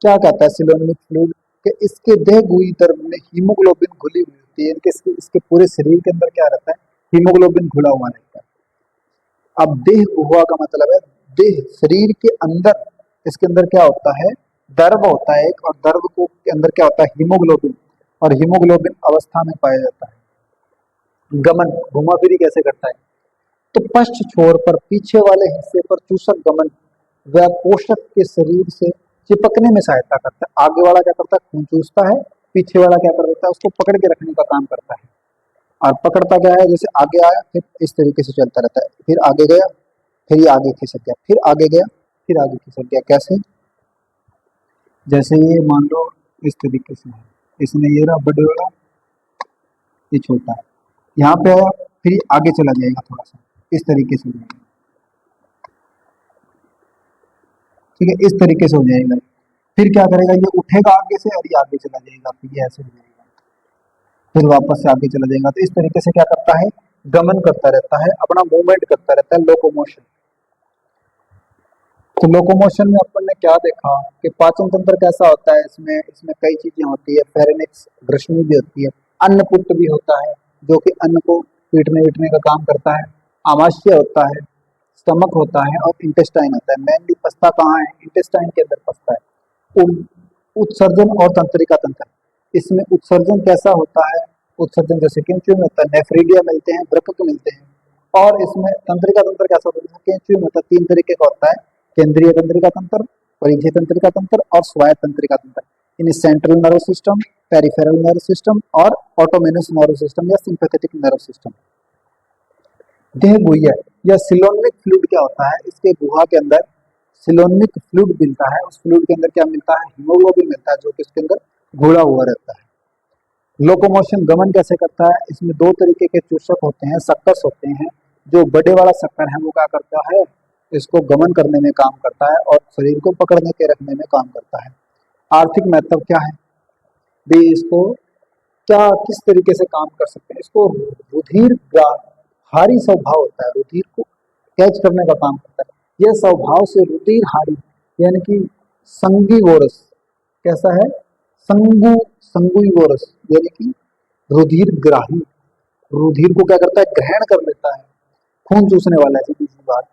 क्या कहता है सिलोनिक फ्लूइड, कि इसके देहगुह्य गर्भ में हीमोग्लोबिन घुली हुई होती है, इसके पूरे शरीर के अंदर क्या रहता है, हीमोग्लोबिन घुला हुआ रहता है। अब देह गुहा का मतलब है देह, शरीर के अंदर, इसके अंदर क्या होता है, दर्भ होता है एक, और दर्भ को के अंदर क्या होता है, हीमोग्लोबिन, और हीमोग्लोबिन अवस्था में पाया जाता है। गमन, घुमा फिरी कैसे करता है, तो पश्च छोर पर पीछे वाले हिस्से पर चूसक गमन वह पोषक के शरीर से चिपकने में सहायता करता है। आगे वाला क्या करता है, खून चूसता है, पीछे वाला क्या कर देता है, उसको पकड़ के रखने का काम करता है। और पकड़ता क्या है, जैसे आगे आया फिर इस तरीके से चलता रहता है, फिर आगे गया, फिर ये आगे खिसक गया, फिर आगे गया, फिर आगे खिसक गया। कैसे, जैसे ये मान लो इस तरीके से है, इसने ये रहा बड़े वाला, ये छोटा है, यहाँ पे आया, फिर ये आगे चला जाएगा थोड़ा सा, इस तरीके से जाएगा, ठीक है, इस तरीके से हो जाएगा। फिर क्या करेगा, ये उठेगा आगे से और ये आगे चला जाएगा, फिर ये ऐसे हो जाएगा, फिर वापस से आगे चला जाएगा। तो इस तरीके से क्या करता है, गमन करता रहता है, अपना मूवमेंट करता रहता है, लोकोमोशन। तो लोकोमोशन में अपन ने क्या देखा कि पाचन तंत्र कैसा होता है, इसमें इसमें कई चीजें होती है, फेरेनिक्स ग्रसनी भी होती है, अन्नपुट भी होता है जो कि अन्न को पीटने वीटने का काम करता है, आमाशय होता है, स्टमक होता है, और इंटेस्टाइन होता है। मेनली पसता कहाँ है, इंटेस्टाइन के अंदर पसता है। उत्सर्जन और तंत्रिका तंत्र, इसमें उत्सर्जन कैसा होता है, उत्सर्जन जैसे केंचुए में होता है, नेफ्रीडिया मिलते हैं, वृक्क मिलते हैं। और इसमें तंत्रिका तंत्र कैसा होता है, केंचुए में होता है, तीन तरीके का होता है, केंद्रीय तंत्रिका तंत्र, परिधीय तंत्रिका तंत्र और स्वायत्त तंत्रिका तंत्र। इन्हें central nerve system, peripheral nerve system और ऑटोमेनस नर्व सिस्टम या सिंपैथेटिक नर्व सिस्टम। देहगुह्य या सिलोनिक फ्लूइड क्या होता है, इसके गुहा के अंदर सिलोनिक फ्लूइड मिलता है, उस फ्लूइड के अंदर क्या मिलता है, हीमोग्लोबिन मिलता है, जो कि इसके अंदर घुला हुआ रहता है। लोकोमोशन, गमन कैसे करता है, इसमें दो तरीके के चूषक होते हैं, सक्कर्स होते हैं। जो बड़े वाला शक्कर है वो क्या करता है, इसको गमन करने में काम करता है और शरीर को पकड़ने के रखने में काम करता है। आर्थिक महत्व क्या है भी, इसको क्या किस तरीके से काम कर सकते हैं, इसको रुधिर हारी स्वभाव होता है, रुधिर को कैच करने का काम करता है। यह स्वभाव से रुधिर हारी, यानी कि संगीवोरस, कैसा है, संगुइवोरस, यानी कि रुधिर ग्राही, रुधिर को क्या करता है, ग्रहण कर लेता है, खून चूसने वाला है, दूसरी बात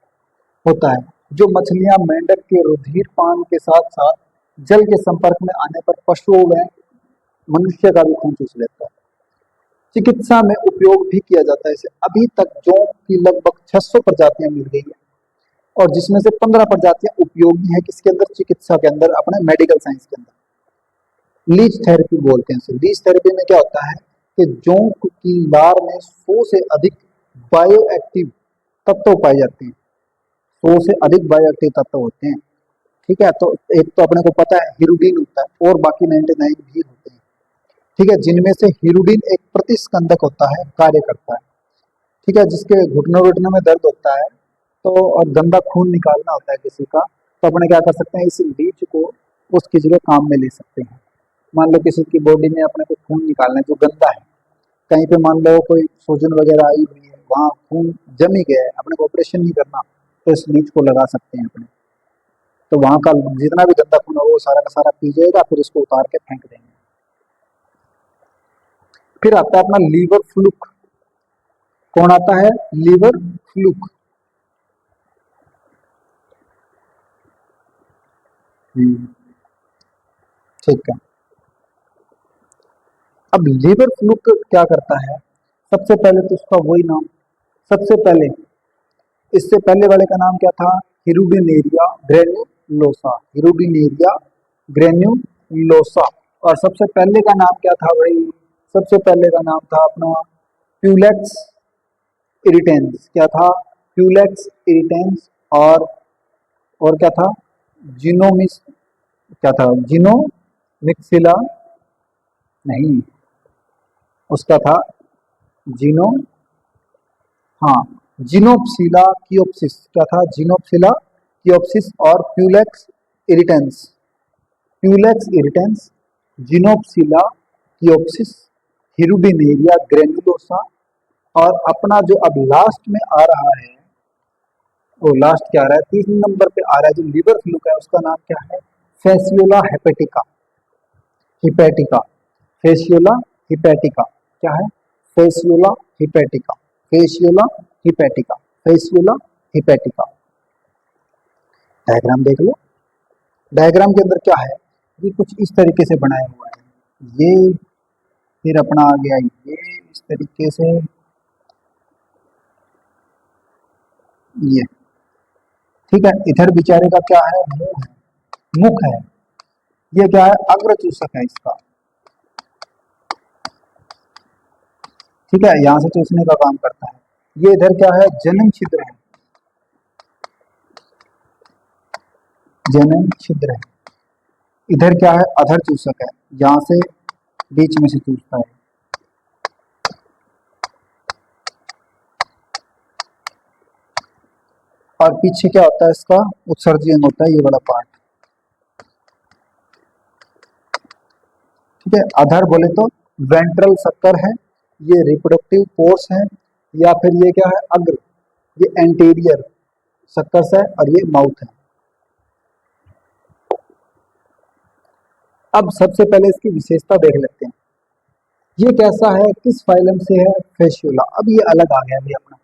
होता है। जो मछलियां मेंढक के रुधिर पान के साथ साथ जल के संपर्क में आने पर पशुओं व मनुष्य का भी खून चूस लेता है। चिकित्सा में उपयोग भी किया जाता है इसे। अभी तक जोंक की लगभग 600 प्रजातियां मिल गई है, और जिसमें से 15 प्रजातियां उपयोगी है किसके अंदर, चिकित्सा के अंदर, अपने मेडिकल साइंस के अंदर। लीच थेरेपी बोलते हैं इसे। लीच थेरेपी में क्या होता है कि जोंक की लार में 100 से अधिक बायो एक्टिव तत्व पाए जाते हैं, 100 से अधिक बायो एक्टिव तत्व होते हैं, ठीक है। तो एक तो अपने को पता है हिरुडीन होता है, और बाकी 99 भी होते हैं, ठीक है, जिनमें से हिरुडीन एक प्रतिस्कंदक होता है, कार्य करता है, ठीक है। जिसके घुटनों घुटनों में दर्द होता है तो, और गंदा खून निकालना होता है किसी का, तो अपने क्या कर सकते हैं, इस लीच को उसकी जगह काम में ले सकते हैं। मान लो किसी की बॉडी में अपने को खून निकालना है जो गंदा है, कहीं पे मान लो कोई सूजन वगैरह आई हुई है, वहाँ खून जम ही गया है, अपने को ऑपरेशन नहीं करना, तो इस लीच को लगा सकते हैं अपने, तो वहाँ का जितना भी गंदा खून हो वो सारा का सारा पी जाएगा, फिर इसको उतार के फेंक देंगे। फिर आता है अपना लीवर फ्लूक। कौन आता है, लीवर फ्लूक। ठीक है। अब लीवर फ्लूक क्या करता है, सबसे पहले तो उसका वही नाम, सबसे पहले इससे पहले वाले का नाम क्या था, हिरुडिनेरिया ग्रेन्युलोसा, हिरुडिनेरिया ग्रेन्युलोसा। और सबसे पहले का नाम क्या था भाई, सबसे पहले का नाम था अपना प्यूलेक्स इरिटेंस। क्या था, प्यूलेक्स इरिटेंस। और क्या था, जिनोमिस, क्या था, जिनोमिक्सिला, नहीं, उसका था जिनो, हाँ, जिनोप्सिला कियोप्सिस। क्या था, जिनोप्सिला कियोप्सिस और प्यूलेक्स इरिटेंस। प्यूलेक्स इरिटेंस, जिनोप्सिला, कियोप्सिस, हिरुडिनेरिया ग्रेनुलोसा। और अपना जो अब लास्ट में आ रहा है, वो लास्ट क्या आ रहा है, 3 नंबर पे आ रहा है जो लिवर फ्लूक है, उसका नाम क्या है, Fasciola hepatica. Hepatica, Fasciola hepatica, क्या है, Fasciola hepatica, Fasciola hepatica, Fasciola hepatica. Diagram देख लो। डायग्राम के अंदर क्या है, ये कुछ इस तरीके से बनाया हुआ है, ये फिर अपना आ गया ये इस तरीके से, ये ठीक है। इधर बेचारे का क्या है, मुंह है, मुख है। ये क्या है, अग्रचूसक है इसका, ठीक है, यहां से चूसने का काम करता है। ये इधर क्या है, जनन छिद्र है, जनन छिद्र है। इधर क्या है, अधर चूसक है, यहां से बीच में से चूसता है। और पीछे क्या होता है, इसका उत्सर्जी अंग होता है, ये वाला पार्ट, ठीक है। अधर बोले तो वेंट्रल सक्कर है, ये रिप्रोडक्टिव पोर्स है, या फिर ये क्या है, अग्र, ये एंटीरियर सक्कस है, और ये माउथ है। अब सबसे पहले इसकी विशेषता देख लेते हैं, ये कैसा है, किस फाइलम से है, फेशियोला। अब ये अलग आ गया भी अपना,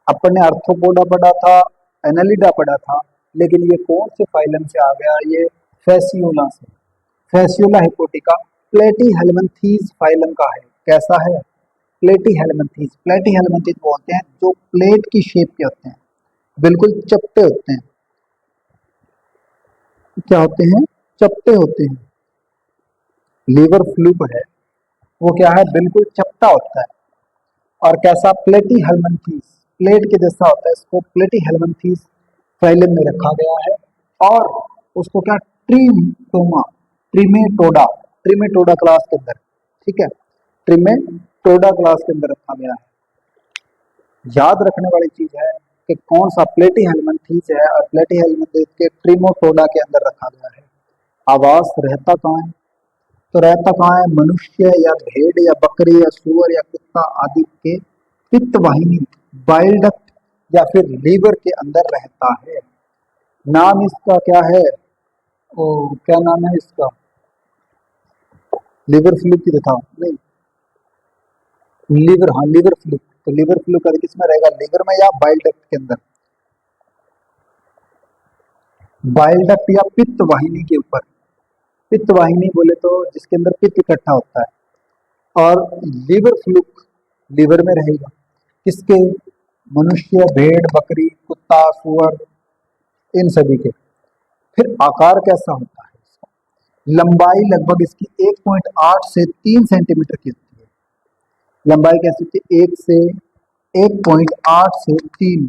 अपन ने आर्थ्रोपोडा पढ़ा था, एनालिडा पढ़ा था, लेकिन ये कौन से फाइलम से आ गया, ये फेसियोला से, फेसियोला हिपोटिका, प्लेटीहेल्मिन्थीज फाइलम का है। कैसा है, प्लेटीहेल्मिन्थीज। प्लेटीहेल्मिन्थीज बोलते हैं जो प्लेट की शेप के होते हैं, बिल्कुल चपटे होते हैं, क्या होते हैं, चपटे होते हैं। लीवर फ्लूक है, वो क्या है, बिल्कुल चपटा होता है। और कैसा, प्लेटीहेल्मिन्थीज, प्लेट के जैसा होता है, इसको प्लेटीहेल्मिन्थीज फाइलम में रखा गया है। और उसको क्या, ट्रीटोमा, ट्रिमेटोडा, ट्रिमेटोडा क्लास के अंदर, ठीक है, ट्रिमेटोडा क्लास के अंदर रखा गया है। याद रखने वाली चीज है कि कौन सा प्लेटीहेल्मिन्थीज है, और प्लेटीहेल्मिन्थीज के ट्रिमेटोडा के अंदर रखा गया है। आवास रहता कहाँ है, तो रहता कहाँ है, मनुष्य या भेड़ या बकरी या सूअर या कुत्ता आदि के पित्त वाहिनी, बाइल डक्ट या फिर लीवर के अंदर रहता है। नाम इसका क्या है, ओ क्या नाम है इसका, लिवर फ्लू की बताओ, नहीं, लीवर, हाँ लीवर फ्लू। तो लीवर फ्लू का किस में रहेगा, लीवर में या बाइल डक्ट के अंदर, बाइल डक्ट या पित्त वाहिनी के ऊपर। पित्त वाहिनी बोले तो जिसके अंदर पित्त इकट्ठा होता है। और लीवर फ्लूक लीवर में रहेगा, किसके, मनुष्य, भेड़, बकरी, कुत्ता, सुअर, इन सभी के। फिर आकार कैसा होता है इसका, लंबाई लगभग इसकी 1.8 से 3 सेंटीमीटर की होती है। लंबाई कैसी होती है, 1 से 1.8 से 3।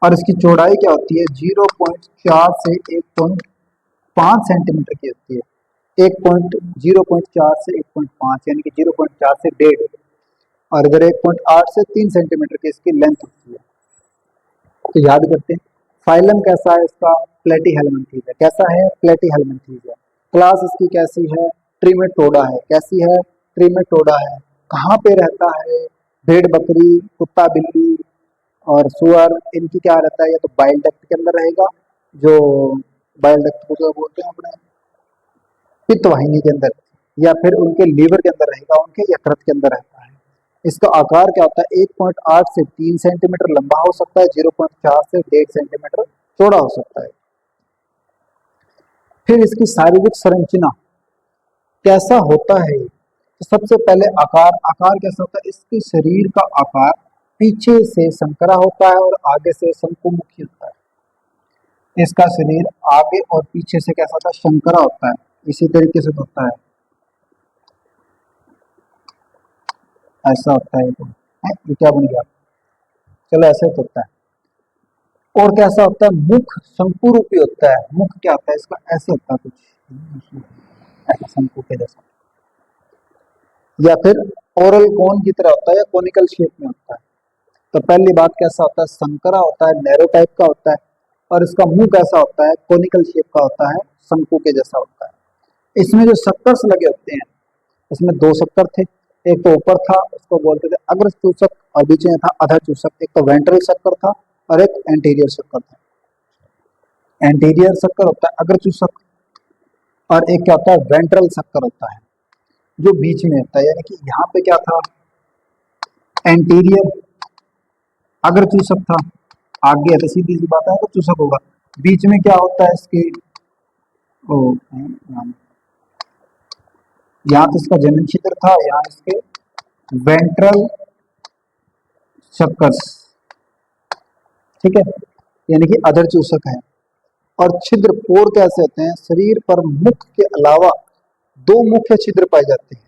और इसकी चौड़ाई क्या होती है, 0.4 से 1.5 सेंटीमीटर की होती है। 0.4 से 1.5 यानी कि 0.4 से 1.5। और इधर 1.8 से 3 सेंटीमीटर की इसकी लेंथ होती है। तो याद करते हैं, फाइलम कैसा है इसका, प्लेटीहेल्मिन्थीज है। कैसा है, प्लेटीहेल्मिन्थीज है। क्लास इसकी कैसी है, ट्रिमेटोडा है। कैसी है, ट्रिमेटोडा है। कहाँ पे रहता है, भेड़, बकरी, कुत्ता, बिल्ली और सुअर, इनकी क्या रहता है, या तो बाइल डक्ट के अंदर रहेगा, जो बाइल डक्ट को जो बोलते हैं अपने पित्त वाहिनी के अंदर, या फिर उनके लीवर के अंदर रहेगा, उनके यकृत के अंदर रहता है। इसका आकार क्या होता है, 1.8 से 3 सेंटीमीटर लंबा हो सकता है, 0.4 से 1.5 सेंटीमीटर चौड़ा हो सकता है। फिर इसकी शारीरिक संरचना कैसा होता है, तो सबसे पहले आकार, आकार कैसा होता है, इसके शरीर का आकार पीछे से संकरा होता है और आगे से शंकुमुखी होता है। इसका शरीर आगे और पीछे से कैसा होता है, शंकरा होता है, इसी तरीके से होता है, ऐसा होता है। ये क्या बन गया, चलो ऐसे तो होता है। और कैसा होता है, मुख शंकु रूपी होता है। मुख क्या होता है इसका, ऐसे होता है कुछ ऐसा शंकु के जैसा, या फिर ओरल कोन की तरह होता है, या कोनिकल शेप में होता है। तो पहली बात कैसा होता है, संकरा होता है, नैरो टाइप का होता है। और इसका मुंह कैसा होता है, कोनिकल शेप का होता है, शंकु के जैसा होता है। इसमें जो शक्कर्स लगे होते हैं, इसमें दो शक्कर थे, एक तो ऊपर था उसको बोलते थे अग्र चूसक और बीच में था अधर चूसक। एक तो वेंट्रल शक्कर था और एक एंटीरियर शक्कर था। एंटीरियर शक्कर होता है अग्र चूसक और एक क्या होता है, वेंट्रल शक्कर होता है जो बीच में होता है। यानी कि यहाँ पे क्या था, एंटीरियर अग्र चूसक था, आगे है तो सीधी सी बात है अग्र चूसक होगा। बीच में क्या होता है इसके, यहाँ तो इसका जनन छिद्र था, यहाँ इसके वेंट्रल शक्कर्स, ठीक है, यानी कि अधर चूसक है। और छिद्र पोर कैसे होते हैं, शरीर पर मुख के अलावा दो मुख्य छिद्र पाए जाते हैं।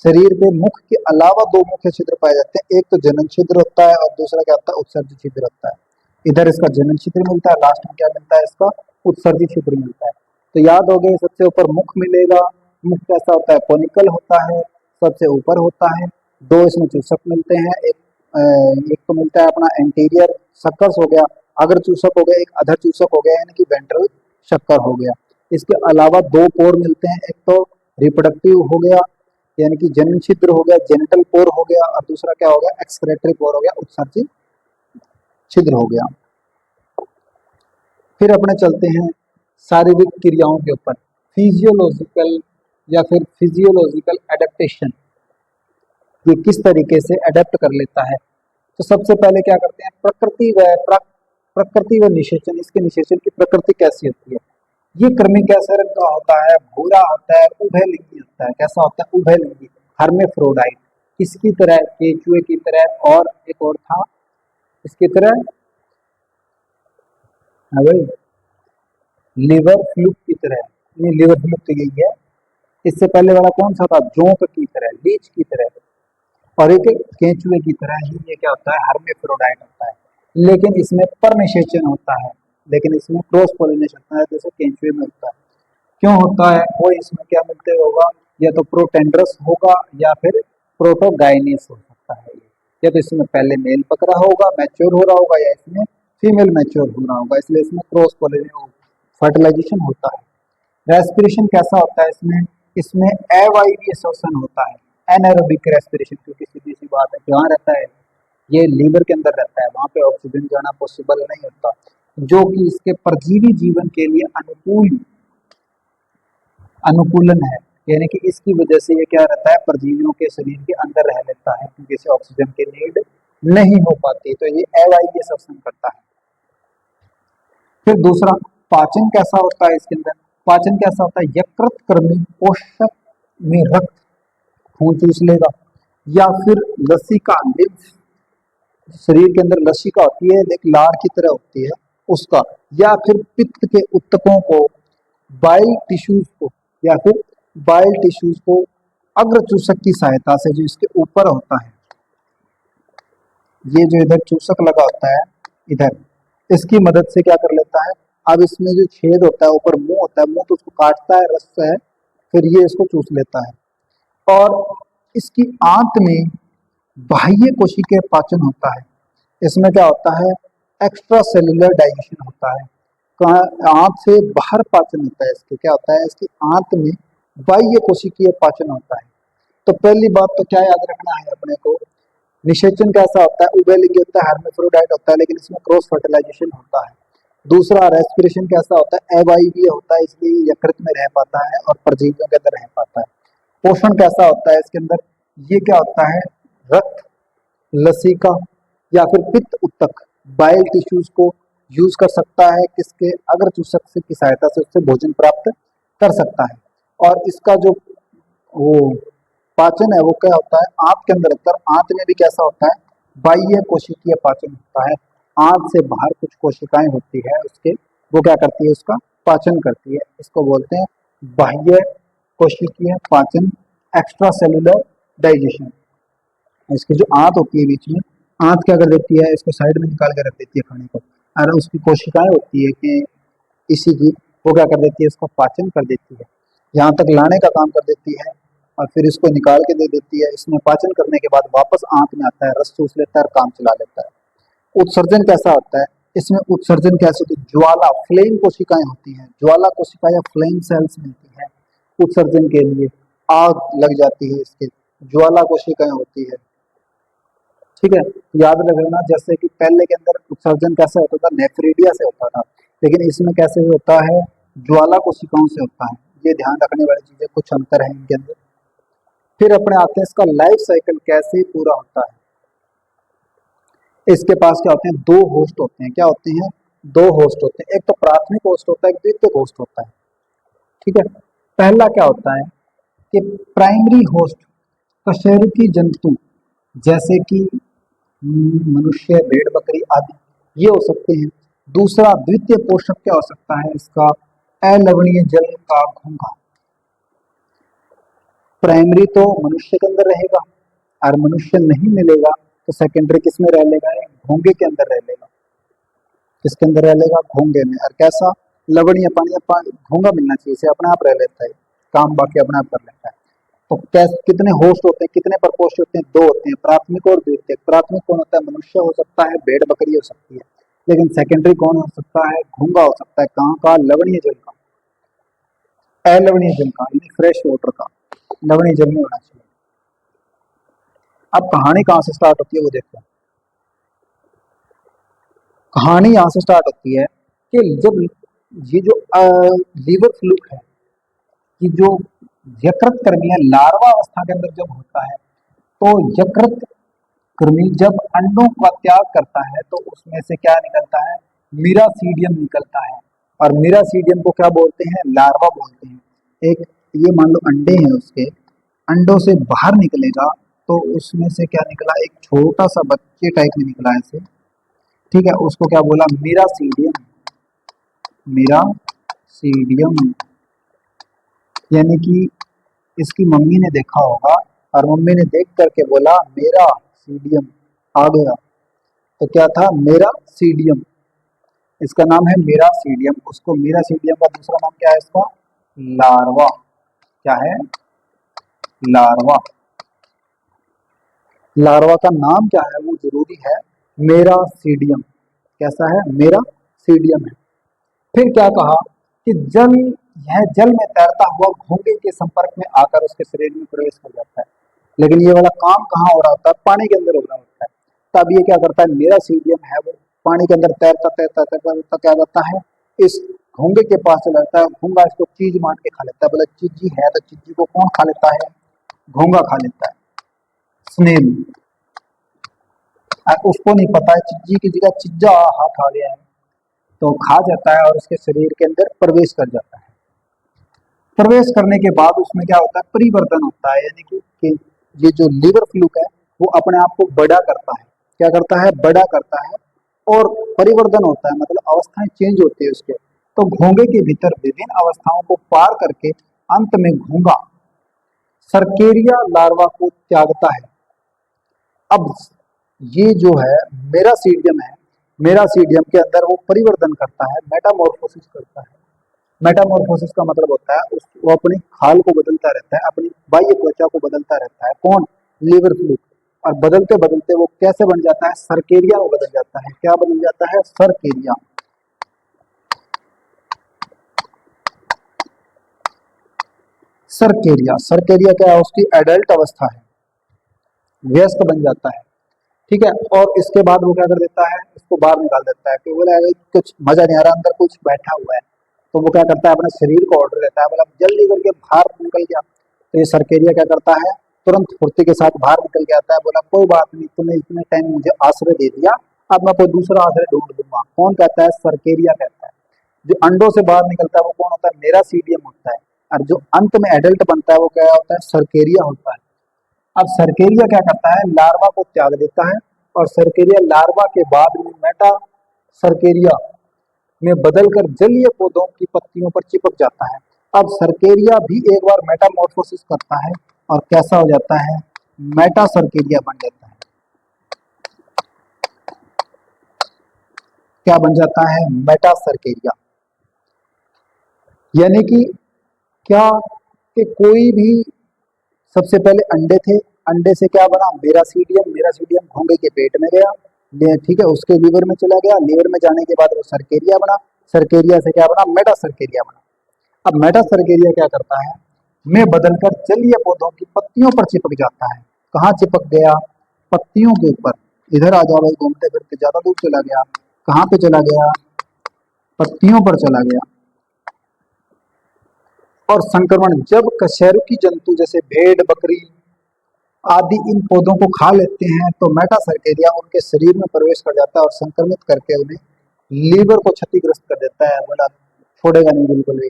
शरीर पे मुख के अलावा दो मुख्य छिद्र पाए जाते हैं, एक तो जनन छिद्र होता है और दूसरा क्या होता है, उत्सर्जी छिद्र होता है। इधर इसका जनन छिद्र मिलता है, लास्ट में क्या मिलता है, इसका उत्सर्जी छिद्र मिलता है। तो याद हो गए, सबसे ऊपर मुख मिलेगा, मुख कैसा होता है, कोनिकल होता है, सबसे ऊपर होता है। दो इसमें चूसक मिलते हैं, एक तो मिलता है अपना एंटीरियर शक्कर्स हो गया, अग्र चूसक हो गया, एक अधर चूसक हो गया यानी कि वेंट्रल शक्कर हो गया। इसके अलावा दो पोर मिलते हैं, एक तो रिप्रोडक्टिव हो गया यानी कि जनन छिद्र हो गया, जेनिटल पोर हो गया, और दूसरा क्या हो गया, एक्सक्रेटरी पोर हो गया, उत्सर्जी छिद्र हो गया। फिर अपने चलते हैं शारीरिक क्रियाओं के ऊपर, फिजियोलॉजिकल या फिर फिजियोलॉजिकल एडेप्टेशन, ये किस तरीके से अडेप्ट कर लेता है। तो सबसे पहले क्या करते हैं, प्रकृति व निषेचन, इसके निषेचन की प्रकृति कैसी होती है। ये कृमि कैसे रंग का होता है, भूरा होता है, उभयलिंगी होता है। कैसा होता है, उभयलिंगी, हर्मेफ्रोडाइट, किसकी तरह, केचुए की तरह, और एक और था इसकी तरह, हाँ भाई, लिवर फ्लूक की तरह, नहीं लिवर फ्लूक तो यही है। इससे पहले वाला कौन सा था, जोंक की तरह, लीच की तरह, और एक केंचुए की तरह ही ये क्या होता है, हर्मेफ्रोडाइट होता है। लेकिन इसमें परनिषेचन होता है, लेकिन इसमें क्रॉस पोलिनेशन होता है, जैसे केंचुए में होता है। क्यों होता है, वो इसमें क्या मिलते होगा, या तो प्रोटेंड्रस होगा या फिर प्रोटोगाइनिस हो सकता है। या तो इसमें पहले मेल पकड़ा होगा, मैच्योर हो रहा होगा, या इसमें फीमेल मैच्योर हो रहा होगा, इसलिए इसमें क्रॉस पोलिनेशन फर्टिलाइजेशन होता है। रेस्पिरेशन कैसा होता है इसमें, इसमें एवायवीय श्वसन होता है, एनारोबिक रेस्पिरेशन, क्योंकि सीधी सी बात है जहाँ रहता है ये लीवर के अंदर रहता है, वहां पे ऑक्सीजन जाना पॉसिबल नहीं होता, जो कि इसके परजीवी जीवन के लिए अनुकूलन है। यानी कि इसकी वजह से ये क्या रहता है, परजीवियों के शरीर के अंदर रह लेता है, क्योंकि इसे ऑक्सीजन की नीड नहीं हो पाती, तो ये एवायवीय श्वसन करता है। फिर दूसरा, पाचन कैसा होता है इसके अंदर, पाचन कैसा होता है, यकृत कृमि पोषक में रक्त खून चूस लेगा, या फिर लसिका लिम्फ, शरीर के अंदर लसिका होती है एक लार की तरह होती है उसका, या फिर पित्त के उत्तकों को, बाइल टिश्यूज को, या फिर बाइल टिश्यूज को अग्र चूसक की सहायता से, जो इसके ऊपर होता है, ये जो इधर चूसक लगा होता है इधर, इसकी मदद से क्या कर लेता है, अब इसमें जो छेद होता है, ऊपर मुंह होता है, मुंह तो उसको काटता है रस से, फिर ये इसको चूस लेता है। और इसकी आंत में बाह्य कोशिकीय पाचन होता है, इसमें क्या होता है, एक्स्ट्रा सेलुलर डाइजेशन होता है, आंत से बाहर पाचन होता है इसके, क्या होता है, इसकी आंत में बाह्य कोशिकीय पाचन होता है। तो पहली बात तो क्या याद रखना है अपने को, निषेचन कैसा होता है, उभयलिंगी होता है, हर्मेफ्रोडाइट होता है, लेकिन इसमें क्रॉस फर्टिलाइजेशन होता है। दूसरा, रेस्पिरेशन कैसा होता है, एवायवीय होता है, इसलिए यकृत में रह पाता है और परजीवियों के अंदर रह पाता है। पोषण कैसा होता है इसके अंदर, ये क्या होता है, रक्त, लसिका, या फिर पित्त उत्तक, बाइल टिश्यूज को यूज कर सकता है, किसके, अग्र चूसक से की सहायता से उससे भोजन प्राप्त कर सकता है। और इसका जो वो पाचन है वो क्या होता है, आंत के अंदर होता है, आंत में भी कैसा होता है, बाह्य कोशिकीय पाचन होता है, आंत से बाहर कुछ कोशिकाएं होती है उसके, वो क्या करती है, उसका पाचन करती है, इसको बोलते हैं बाह्य कोशिकीय पाचन, एक्स्ट्रा सेलुलर डाइजेशन। इसकी जो आंत होती है बीच में, आंत क्या कर देती है, इसको साइड में निकाल के रख देती है खाने को, और उसकी कोशिकाएं होती है कि इसी की, वो क्या कर देती है, इसको पाचन कर देती है, यहाँ तक लाने का काम कर देती है, और फिर इसको निकाल के दे देती है। इसमें पाचन करने के बाद वापस आंत में आता है, रस चूस लेता है और काम चला लेता है। उत्सर्जन कैसा होता है, इसमें उत्सर्जन कैसे होती है? ज्वाला फ्लेम कोशिकाएं होती हैं, ज्वाला कोशिका या फ्लेम सेल्स मिलती हैं उत्सर्जन के लिए, आग लग जाती है इसके, ज्वाला कोशिकाएं होती है। ठीक है, याद रखना जैसे कि पहले के अंदर उत्सर्जन कैसे होता था, नेफ्रिडिया से होता था, लेकिन इसमें कैसे होता है, ज्वाला कोशिकाओं से होता है। ये ध्यान रखने वाली चीजें, कुछ अंतर है इनके अंदर। फिर अपने आते हैं इसका लाइफ साइकिल कैसे पूरा होता है। इसके पास क्या होते हैं, दो होस्ट होते हैं। क्या होते हैं? दो होस्ट होते हैं। एक तो प्राथमिक होस्ट होता है, एक द्वितीयक होस्ट होता है। ठीक है, पहला क्या होता है कि प्राइमरी होस्ट कशेरुकी जंतु जैसे कि मनुष्य, भेड़, बकरी आदि ये हो सकते हैं। दूसरा द्वितीय पोषक क्या हो सकता है इसका, अलवणीय जल का घोंघा। प्राइमरी तो मनुष्य के अंदर रहेगा, और मनुष्य नहीं मिलेगा तो सेकेंडरी किस में रह लेगा, घोंघे के अंदर रह लेगा। किसके अंदर रह लेगा? घोंघे में। और कैसा? लवणीय पानी, घोंघा मिलना चाहिए, इसे अपने आप रह लेता है, काम बाकी अपने आप कर लेता है। तो कैसे, कितने होस्ट होते हैं, कितने प्रकोष्ठ होते हैं? दो होते हैं, प्राथमिक और द्वितीयक। प्राथमिक कौन होता है? मनुष्य हो सकता है, भेड़ बकरी हो सकती है। लेकिन सेकेंडरी कौन हो सकता है? घोंघा हो सकता है। कहाँ का? लवणीय जल का, अलवणीय जल का, यानी फ्रेश वाटर का, लवणीय जल में होना चाहिए। अब कहानी कहाँ से स्टार्ट होती है वो देखो। कहानी यहाँ से स्टार्ट होती है कि जब ये जो लीवर फ्लूक है, कि जो यकृत कृमि है, लार्वा अवस्था के अंदर जब होता है, तो यकृत कृमि जब अंडों का त्याग करता है तो उसमें से क्या निकलता है? मीरासीडियम निकलता है। और मीरासीडियम को क्या बोलते हैं? लार्वा बोलते हैं। एक ये मान लो अंडे हैं, उसके अंडों से बाहर निकलेगा तो उसमें से क्या निकला? एक छोटा सा बच्चे टाइप में निकला ऐसे। ठीक है, उसको क्या बोला? मीरासीडियम। मीरासीडियम यानी कि इसकी मम्मी ने देखा होगा, और मम्मी ने देख करके बोला मेरा सीडियम आ गया। तो क्या था? मेरा सीडियम। इसका नाम है मेरा सीडियम। उसको मेरा सीडियम का दूसरा नाम क्या है इसका? लार्वा। क्या है? लार्वा। लार्वा का नाम क्या है वो जरूरी है, मेरा सीडियम। कैसा है? मेरा सीडियम है। फिर क्या कहा कि जल, यह जल में तैरता हुआ घोंघे के संपर्क में आकर उसके शरीर में प्रवेश कर जाता है। लेकिन ये वाला काम कहाँ हो रहा होता है? पानी के अंदर हो रहा होता है। तब ये क्या करता है? मेरा सीडियम है वो पानी के अंदर तैरता तैरता तैरता तैरता क्या करता है? इस घोंघे के पास चला जाता है। घोंघा इसको चीज मान के खा लेता है। बोला चिज्जी है, तो चिज्जी को कौन खा लेता है? घोंघा खा लेता है, स्नेल। उसको नहीं पता है चिज्जी की जगह चिज्जा हाथ आ गया है, तो खा जाता है और उसके शरीर के अंदर प्रवेश कर जाता है। प्रवेश करने के बाद उसमें क्या होता है? परिवर्तन होता है, यानी कि ये जो लीवर फ्लूक है वो अपने आप को बड़ा करता है। क्या करता है? बड़ा करता है। और परिवर्तन होता है, मतलब अवस्थाएं चेंज होती है उसके। तो घोंघे के भीतर विभिन्न अवस्थाओं को पार करके अंत में घोंघा सर्केरिया लार्वा को त्यागता है। अब ये जो है मेरासीडियम है, मेरासीडियम के अंदर वो परिवर्तन करता है, मेटामॉर्फोसिस करता है। मेटामॉर्फोसिस का मतलब होता है वो अपनी खाल को बदलता रहता है, अपनी बाह्य त्वचा को बदलता रहता है। कौन? Liver fluke. और बदलते बदलते वो कैसे बन जाता है? सर्केरिया में बदल जाता है। क्या बदल जाता है? सर्केरिया। सर्केरिया, सर्केरिया क्या है? उसकी एडल्ट अवस्था है, वयस्क बन जाता है। ठीक है, और इसके बाद वो क्या कर देता है? इसको बाहर निकाल देता है कि बोला कुछ मजा नहीं आ रहा, अंदर कुछ बैठा हुआ है। तो वो क्या करता है? अपने शरीर को ऑर्डर देता है, बोला जल्दी करके बाहर निकल गया। तो ये सर्केरिया क्या करता है? तुरंत फुर्ती के साथ बाहर निकल के आता है। बोला कोई बात नहीं, तुमने इतने टाइम मुझे आश्रय दे दिया, अब मैं कोई दूसरा आश्रय ढूंढ लूंगा। कौन कहता है? सर्केरिया कहता है। जो अंडों से बाहर निकलता है वो कौन होता है? मेरा सीडियम होता है। और जो अंत में एडल्ट बनता है वो क्या होता है? सर्केरिया होता है। अब सर्केरिया क्या करता है? लार्वा को त्याग देता है, और सर्केरिया लार्वा के बाद में मेटा सर्केरिया में बदलकर जलीय पौधों की पत्तियों पर चिपक जाता है। अब सर्केरिया भी एक बार मेटामॉर्फोसिस करता है और कैसा हो जाता है? मेटा सर्केरिया बन जाता है। क्या बन जाता है? Meta cercaria. यानी कि क्या, कि कोई भी, सबसे पहले अंडे थे, अंडे से क्या बना? मेरासीडियम। मेरासीडियम घोंघे के पेट में गया, ठीक है, उसके लीवर में चला गया, लीवर में जाने के बाद वो सर्केरिया बना, सर्केरिया से क्या बना, मेटा सर्केरिया बना। अब मेटा सर्केरिया क्या करता है, में बदलकर जलीय पौधों की पत्तियों पर चिपक जाता है। कहाँ चिपक गया, पत्तियों के ऊपर। इधर आ जाओ भाई, घूमते फिरते ज्यादा दूर चला गया, कहाँ पे चला गया, पत्तियों पर चला गया। और संक्रमण जब कशेरुकी जंतु जैसे भेड़ बकरी आदि इन पौधों को खा लेते हैं तो मेटासर्केरिया उनके शरीर में प्रवेश कर जाता है और संक्रमित करके उन्हें लीवर को क्षतिग्रस्त कर देता है, बोला छोड़ेगा नहीं बिल्कुल भी।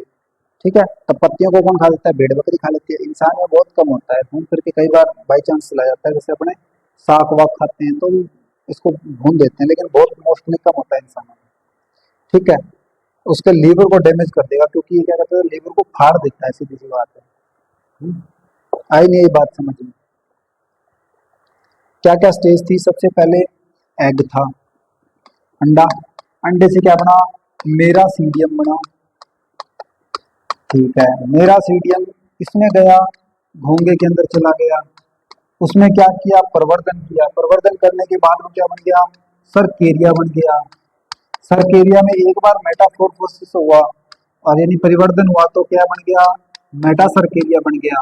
ठीक है, तो पत्तियों को कौन खा लेता है, भेड़ बकरी खा लेती है। इंसान में बहुत कम होता है, घूम फिर के कई बार बाई चांस चला जाता है, जैसे अपने साग वाग खाते हैं तो इसको भून देते हैं, लेकिन बहुत मोस्टली कम होता है इंसानों में। ठीक है, उसके लीवर को डैमेज कर देगा, क्योंकि ये क्या करता है, लीवर को फाड़ देता है, सीधी सी बात है। आई नहीं ये बात समझ में। क्या क्या स्टेज थी, सबसे पहले एग था, अंडा, अंडे से क्या बना, मेरा सीडियम बना। ठीक है, मेरा सीडियम किसमें गया, घोंगे के अंदर चला गया, उसमें क्या किया, प्रवर्धन किया, प्रवर्धन करने के बाद में क्या बन गया, सर्केरिया बन गया। सर्केरिया में एक बार मेटामॉर्फोसिस हुआ और यानी परिवर्तन हुआ तो क्या बन गया, मेटा सर्केरिया बन गया।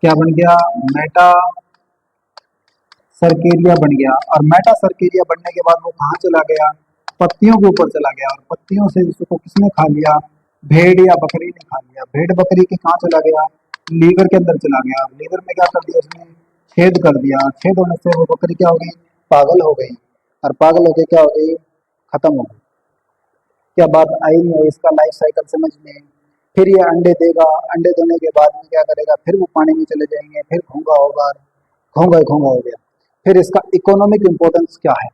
क्या बन गया, मेटा सर्केरिया बन गया। और मेटा सर्केरिया बनने के बाद वो कहाँ चला गया, पत्तियों के ऊपर चला गया, और पत्तियों से उसको किसने खा लिया, भेड़ या बकरी ने खा लिया। भेड़ बकरी के कहाँ चला गया, लीवर के अंदर चला गया, लीवर में क्या कर दिया उसने, छेद कर दिया, छेद होने से वो बकरी क्या हो गई, पागल हो गई, और पागल होके क्या हो गई, खत्म हो गई। क्या बात आई नहीं है, इसका लाइफ साइकिल समझ में। फिर ये अंडे देगा, अंडे देने के बाद में क्या करेगा, फिर वो पानी में चले जाएंगे, फिर घोंगा होगा, घोंगा घोंगा हो गया। फिर इसका इकोनॉमिक इंपॉर्टेंस क्या है,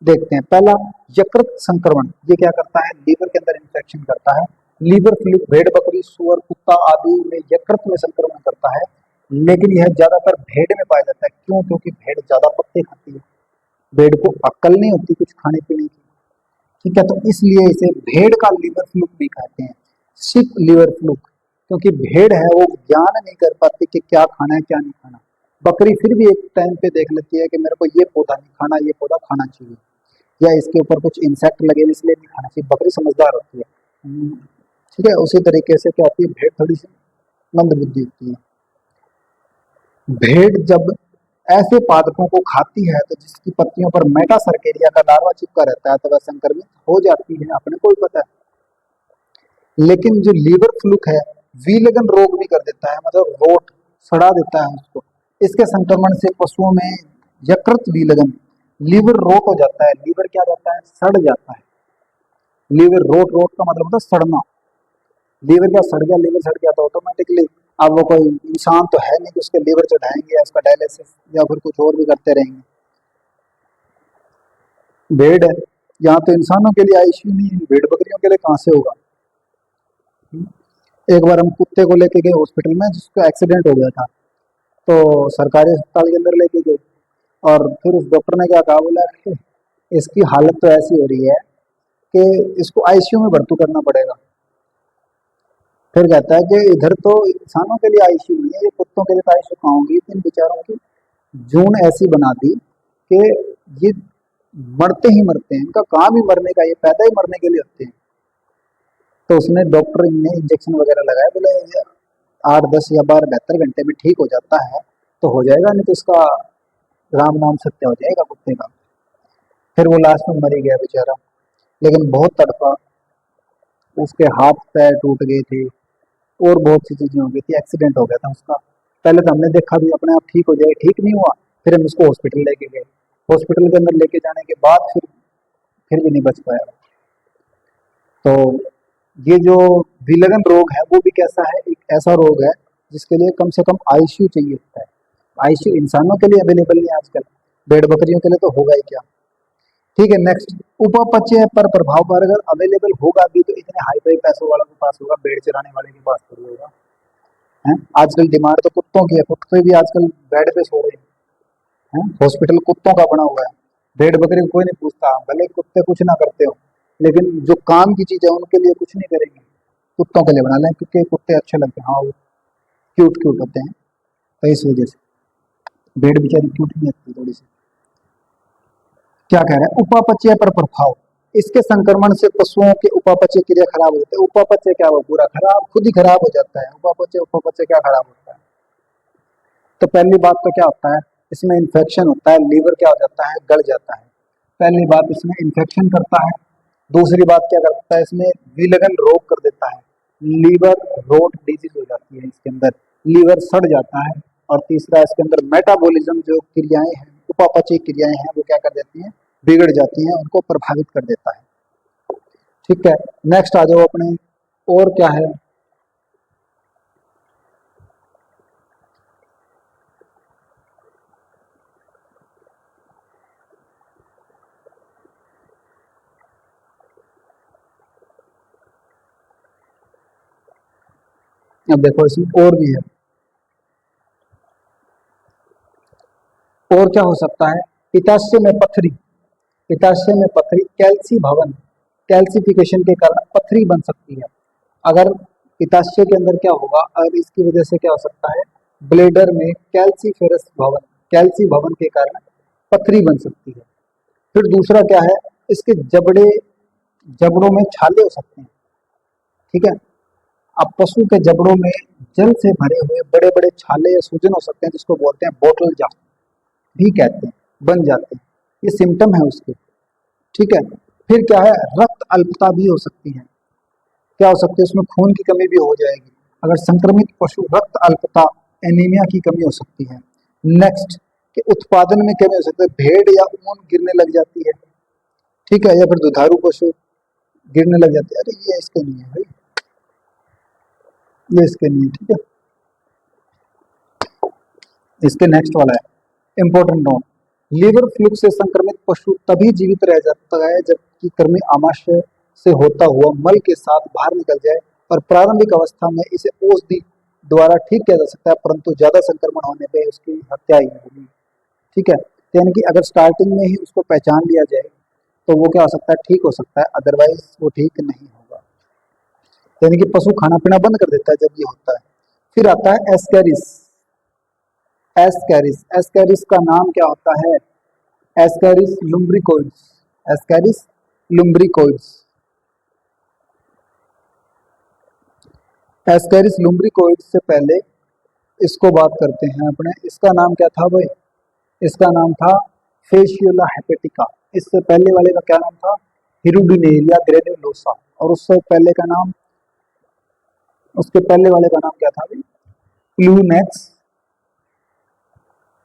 देखते हैं। पहला, यकृत संक्रमण, ये क्या करता है, लीवर के अंदर इंफेक्शन करता है। लीवर फ्लू भेड़ बकरी सूअर कुत्ता आदि में यकृत में संक्रमण करता है, लेकिन यह ज्यादातर भेड़ में पाया जाता है। क्यों, क्योंकि भेड़ ज्यादा पत्ते खाती है, भेड़ को अक्ल नहीं होती कुछ खाने पीने की। ठीक है, तो इसलिए इसे भेड़ का लीवर फ्लूक भी कहते हैं, सिप लीवर फ्लूक। क्योंकि भेड़ है वो ज्ञान नहीं कर पाती कि क्या खाना है क्या नहीं खाना। बकरी फिर भी एक टाइम पे देख लेती है कि मेरे को ये पौधा नहीं खाना, ये पौधा खाना चाहिए, या इसके ऊपर कुछ इंसेक्ट लगे हैं, इसलिए नहीं खाना चाहिए। बकरी समझदार होती है। ठीक है, उसी तरीके से क्या होती है, भेड़ थोड़ी सी मंद बुद्धि होती है। भेड़ जब ऐसे पादपों को खाती है तो जिसकी पत्तियों पर मेटा सर्केरिया का लार्वा चिपका रहता है तो वह संक्रमित हो जाती है, अपने को भी पता है। लेकिन जो लीवर फ्लूक है, वीलगन रोग भी कर देता है, मतलब रोट सड़ा देता है उसको। इसके संक्रमण से पशुओं में यकृत वीलगन, लीवर रोट हो जाता है, लीवर क्या जाता है, सड़ जाता है। लीवर रोट, रोट का मतलब होता है सड़ना। लीवर क्या सड़ गया, लीवर सड़ गया तो ऑटोमेटिकली, अब वो कोई इंसान तो है नहीं कि उसके लीवर चढ़ाएंगे या उसका डायलिसिस या फिर कुछ और भी करते रहेंगे। भेड़ है, यहाँ तो इंसानों के लिए आईसीयू नहीं है, भेड़ बकरियों के लिए कहाँ से होगा। एक बार हम कुत्ते को लेके गए हॉस्पिटल में, जिसका एक्सीडेंट हो गया था, तो सरकारी अस्पताल के अंदर लेके गए, और फिर उस डॉक्टर ने क्या कहा, बोला कि इसकी हालत तो ऐसी हो रही है कि इसको आईसीयू में भर्ती करना पड़ेगा। फिर कहता है कि इधर तो इंसानों के लिए आईसीयू नहीं है, ये कुत्तों के लिए तो आईसीयू कहाँ होगी। इन बेचारों की जून ऐसी बना दी कि ये मरते ही मरते हैं, इनका काम ही मरने का, ये पैदा ही मरने के लिए होते हैं। तो उसने डॉक्टर ने इंजेक्शन वगैरह लगाया, बोले 8, 10 या 12 72 घंटे में ठीक हो जाता है तो हो जाएगा, नहीं तो इसका राम नाम सत्य हो जाएगा कुत्ते का। फिर वो लास्ट में मर ही गया बेचारा, लेकिन बहुत तड़पा, उसके हाथ पैर टूट गए थे और बहुत सी चीजें हो गई थी, एक्सीडेंट हो गया था उसका। पहले तो हमने देखा भी अपने आप ठीक हो जाए, ठीक नहीं हुआ, फिर हम उसको हॉस्पिटल लेके गए। हॉस्पिटल के अंदर लेके जाने के बाद फिर भी नहीं बच पाया। तो ये जो विलगन रोग है वो भी कैसा है, एक ऐसा रोग है जिसके लिए कम से कम आईसीयू चाहिए होता है। आईसीयू इंसानों के लिए अवेलेबल नहीं है आजकल, भेड़ बकरियों के लिए तो होगा ही क्या। ठीक है, नेक्स्ट, उपापचय पर प्रभाव पर अगर अवेलेबल होगा भी तो इतने हाई फाई पैसों वालों के पास होगा, भेड़ चराने वाले के पास थोड़ी होगा। है, आजकल डिमांड तो कुत्तों की है, कुत्ते भी आजकल बेड पे सो रहे हैं, हॉस्पिटल कुत्तों का बना हुआ है। भेड़ बकरी को कोई नहीं पूछता, भले कुत्ते कुछ ना करते हो, लेकिन जो काम की चीज है उनके लिए कुछ नहीं करेंगे, कुत्तों के लिए बना लें, क्योंकि कुत्ते अच्छे लगते हैं, हाँ वो क्यूट क्यूट होते हैं, तो इस वजह से भेड़ बेचारी क्यूट नहीं लगती थोड़ी सी। क्या कह रहे हैं, उपापचय पर प्रभाव, इसके संक्रमण से पशुओं के उपापचय क्रिया खराब हो जाती है। उपापचय क्या हुआ, पूरा खराब, खुद ही खराब हो जाता है। उपापचय उपापचय क्या खराब होता है। तो पहली बात तो क्या होता है, इसमें इन्फेक्शन होता है, लीवर क्या हो जाता है, गल जाता है। पहली बात इसमें इन्फेक्शन करता है। दूसरी बात क्या करता है, इसमें विलगन रोग कर देता है, लीवर रोड डिजीज हो जाती है इसके अंदर, लीवर सड़ जाता है। और तीसरा इसके अंदर मेटाबॉलिज्म जो क्रियाएं हैं, उपापचय क्रियाएं हैं, वो क्या कर देती हैं, बिगड़ जाती हैं, उनको प्रभावित कर देता है। ठीक है, नेक्स्ट आ जाओ अपने, और क्या है। अब देखो इसमें और भी है, और क्या हो सकता है, पित्ताशय में पथरी, पित्ताशय में पथरी, कैल्सी भवन, कैल्सिफिकेशन के कारण पथरी बन सकती है। अगर पित्ताशय के अंदर क्या होगा, अगर इसकी वजह से क्या हो सकता है, ब्लेडर में कैल्सीफेरस भवन, कैल्सी भवन के कारण पथरी बन सकती है। फिर दूसरा क्या है, इसके जबड़ों में छाले हो सकते हैं। ठीक है, अब पशु के जबड़ों में जल से भरे हुए बड़े बड़े छाले या सूजन हो सकते हैं, जिसको बोलते हैं बोटल जॉ भी कहते हैं, बन जाते हैं। ये सिम्टम है उसके। ठीक है, फिर क्या है, रक्त अल्पता भी हो सकती है। क्या हो सकती है, उसमें खून की कमी भी हो जाएगी। अगर संक्रमित पशु, रक्त अल्पता, एनीमिया की कमी हो सकती है। नेक्स्ट, के उत्पादन में कमी हो सकती है, भेड़ या ऊन गिरने लग जाती है। ठीक है, या फिर दुधारू पशु गिरने लग जाते हैं। अरे ये इसके नहीं है भाई, ये इसके नहीं है। ठीक है, इसके नेक्स्ट वाला है इंपॉर्टेंट नोट, लीवर फ्लू से संक्रमित पशु तभी जीवित रह जाता है जबकि कृमि आमाशय से होता हुआ मल के साथ बाहर निकल जाए, और प्रारंभिक अवस्था में इसे औषधि द्वारा ठीक किया जा सकता है, परंतु ज्यादा संक्रमण होने पे उसकी हत्या ही होगी। ठीक है, तो यानी कि अगर स्टार्टिंग में ही उसको पहचान लिया जाए तो वो क्या हो सकता है, ठीक हो सकता है, अदरवाइज वो ठीक नहीं होगा। यानी कि पशु खाना पीना बंद कर देता है जब ये होता है। फिर आता है एस्केरिस, एस्केरिस, एस्केरिस का नाम क्या होता है, एस्केरिस लुम्ब्रिकोइड्स, एस्केरिस लुम्ब्रिकोइड्स, एस्केरिस लुम्ब्रिकोइड्स से पहले इसको बात करते हैं अपने, इसका नाम क्या था भाई, इसका नाम था फेशियोला हेपेटिका। इससे पहले वाले का क्या नाम था, हिरुडिनेरिया ग्रेन्युलोसा। और उससे पहले का नाम, उसके पहले वाले का नाम क्या था भाई, प्लूनेक्स